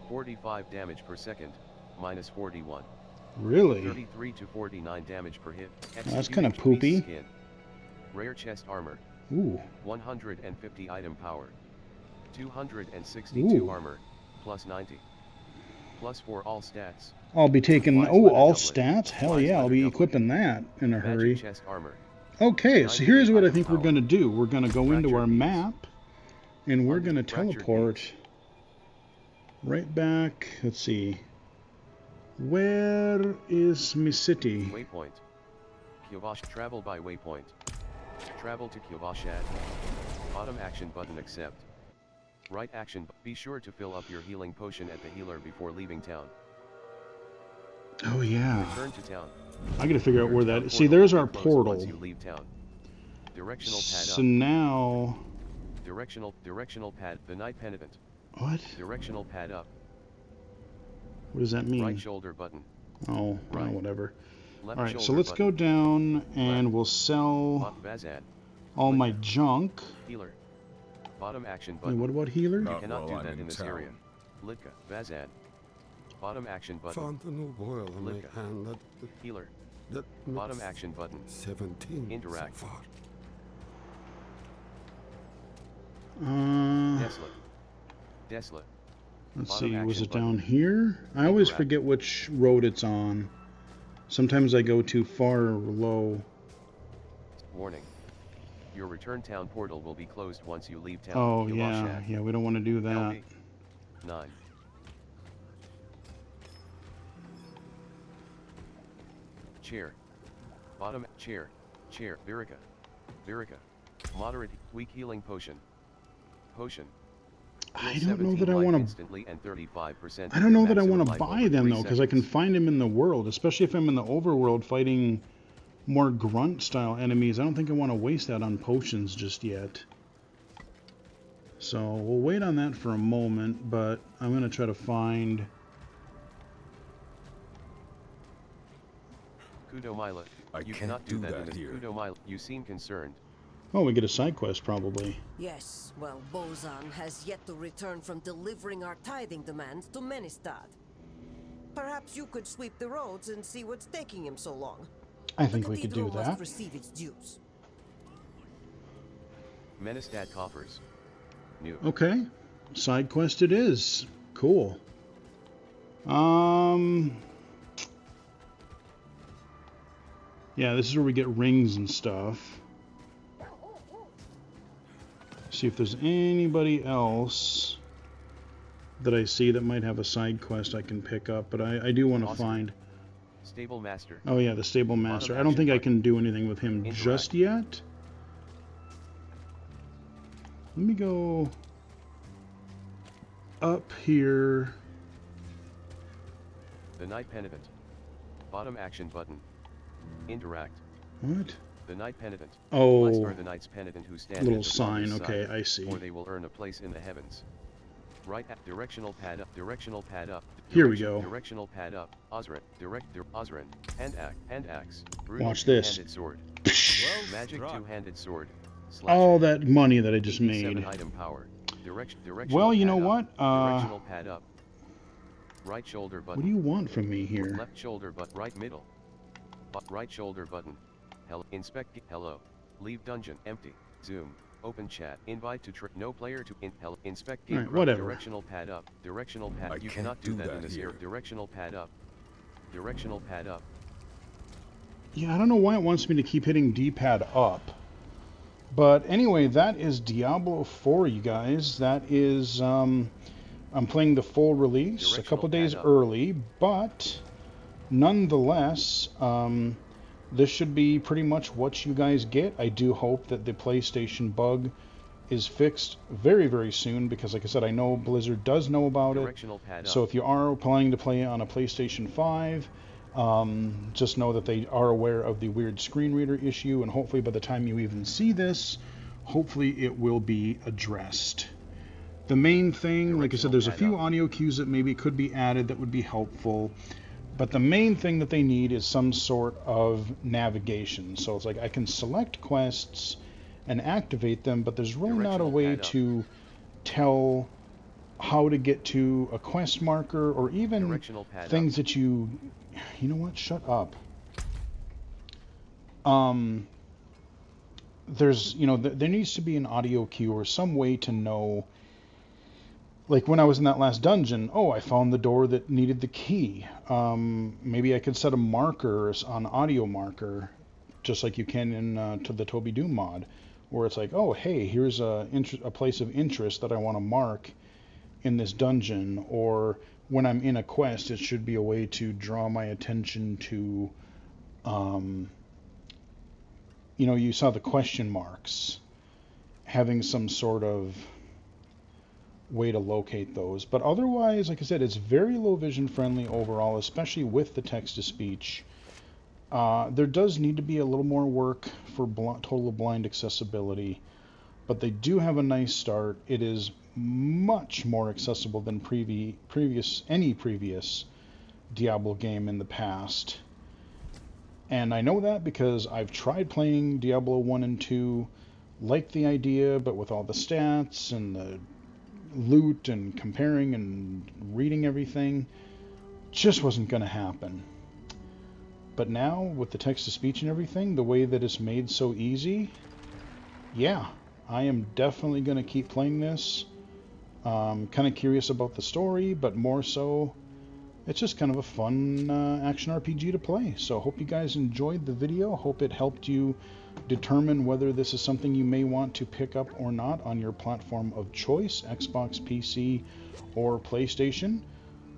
45 damage per second, minus 41. Really? 33 to 49 damage per hit. That's kind of poopy. Skin. Rare chest armor. Ooh. 150 item power. 262 armor, plus 90. Plus 4 all stats. I'll be taking... Oh, all stats? Hell yeah, I'll be equipping that in a hurry. Chest armor. Okay, so here's what I think we're going to do. We're going to go into our map, and we're going to teleport right back. Let's see. Where is my city? Waypoint. Kyovash. Travel by waypoint. Travel to Kyovashad. Bottom action button accept. Right action. Be sure to fill up your healing potion at the healer before leaving town. Oh yeah. Return to town. I gotta figure out where that is. See, there's our portal. Once you leave town. Directional pad so now... Directional pad. The Night Penitent. What? Directional pad up. What does that mean? Right shoulder button. Oh, right. Well, whatever. Left Alright, so let's go down and we'll sell all my junk. Healer. Bottom action button. Wait, what about healer? You cannot do that in this area. Litka. Vazad. Bottom action button. Litka. Healer. Bottom action button. 17. Interact. So Desolate. Let's see, was it down here? I always forget which road it's on. Sometimes I go too far low. Warning. Your return town portal will be closed once you leave town. Oh, yeah. Yeah, we don't want to do that. LB. 9. Chair. Bottom. Chair. Virica. Moderate. Weak healing potion. Potion. Kill I don't know 17 that I life want to. instantly and 35% I of don't your know that I maximum want to life buy over them 3 though, because I can seconds. find them in the world, especially if I'm in the overworld fighting more grunt style enemies. I don't think I want to waste that on potions just yet. So we'll wait on that for a moment, but I'm going to try to find... Kudomila, I you can't cannot do do that that in this. here. Kudomila, you seem concerned. Oh, we get a side quest probably. Yes, well, Bozan has yet to return from delivering our tithing demands to Menestad. Perhaps you could sweep the roads and see what's taking him so long. I The think we could do cathedral must that. receive its dues. Menestad coffers. New. Okay, side quest it is. Cool. Yeah, this is where we get rings and stuff. See if there's anybody else that I see that might have a side quest I can pick up, but I do want to Awesome. find... Stable master. Oh yeah, the stable master. I don't action think I button. can do anything with him Interact. just yet. Let me go up here. The Knight Penitent. Bottom action button. Interact. What? The Knight Penitent. Oh, Blessed are the Knights Penitent who stand little at the sign. Father's Okay, side, I see. or they will earn a place in the heavens. Right at directional pad up, directional pad up. Here we go. Directional pad up. Osrin, Osrin. Hand axe. Watch this. Two-handed sword. Magic two-handed sword. All that money that I just 87 made. item power. Directional Well, you know pad what? up. Directional pad up. Right shoulder button. What do you want from me here? Left shoulder but right middle. Right shoulder button. Inspect. Hello. Leave dungeon. Empty. Zoom. Open chat. Invite to no player to inspect game. Alright, whatever. Directional pad up. Directional pad. I You can't cannot do do that in that this here. area. Directional pad up. Directional pad up. Yeah, I don't know why it wants me to keep hitting D-pad up. But anyway, that is Diablo 4, you guys. That is, I'm playing the full release, a couple days early, but nonetheless, this should be pretty much what you guys get. I do hope that the PlayStation bug is fixed very, very soon, because like I said, I know Blizzard does know about it. Directional pad up. So if you are planning to play on a PlayStation 5, just know that they are aware of the weird screen reader issue, and hopefully by the time you even see this, hopefully it will be addressed. The main thing, like I said, there's a few audio cues that maybe could be added that would be helpful, but the main thing that they need is some sort of navigation. So it's like I can select quests and activate them, but there's really not a way to tell how to get to a quest marker, or even things that you know what, shut up. There's, you know, there needs to be an audio cue or some way to know, like when I was in that last dungeon, oh, I found the door that needed the key. Maybe I could set a marker, an audio marker, just like you can in to the Toby Doom mod, where it's like, oh, hey, here's a place of interest that I want to mark in this dungeon, or when I'm in a quest, it should be a way to draw my attention to, you know, you saw the question marks, having some sort of way to locate those. But otherwise, like I said, it's very low vision friendly overall, especially with the text-to-speech. There does need to be a little more work for total blind accessibility, but they do have a nice start. It is much more accessible than any previous Diablo game in the past. And I know that because I've tried playing Diablo 1 and 2, liked the idea, but with all the stats and the loot and comparing and reading everything, just wasn't going to happen. But now, with the text-to-speech and everything, the way that it's made so easy, yeah, I am definitely going to keep playing this. Kind of curious about the story, but more so, it's just kind of a fun action RPG to play. So hope you guys enjoyed the video. Hope it helped you determine whether this is something you may want to pick up or not on your platform of choice, Xbox, PC, or PlayStation.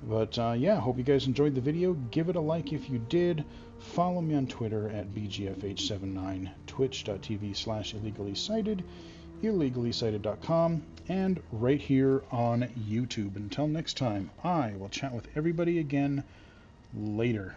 But yeah, hope you guys enjoyed the video. Give it a like if you did. Follow me on Twitter at BGFH79, twitch.tv/illegally cited. illegallyscited.com, and right here on YouTube. Until next time, I will chat with everybody again later.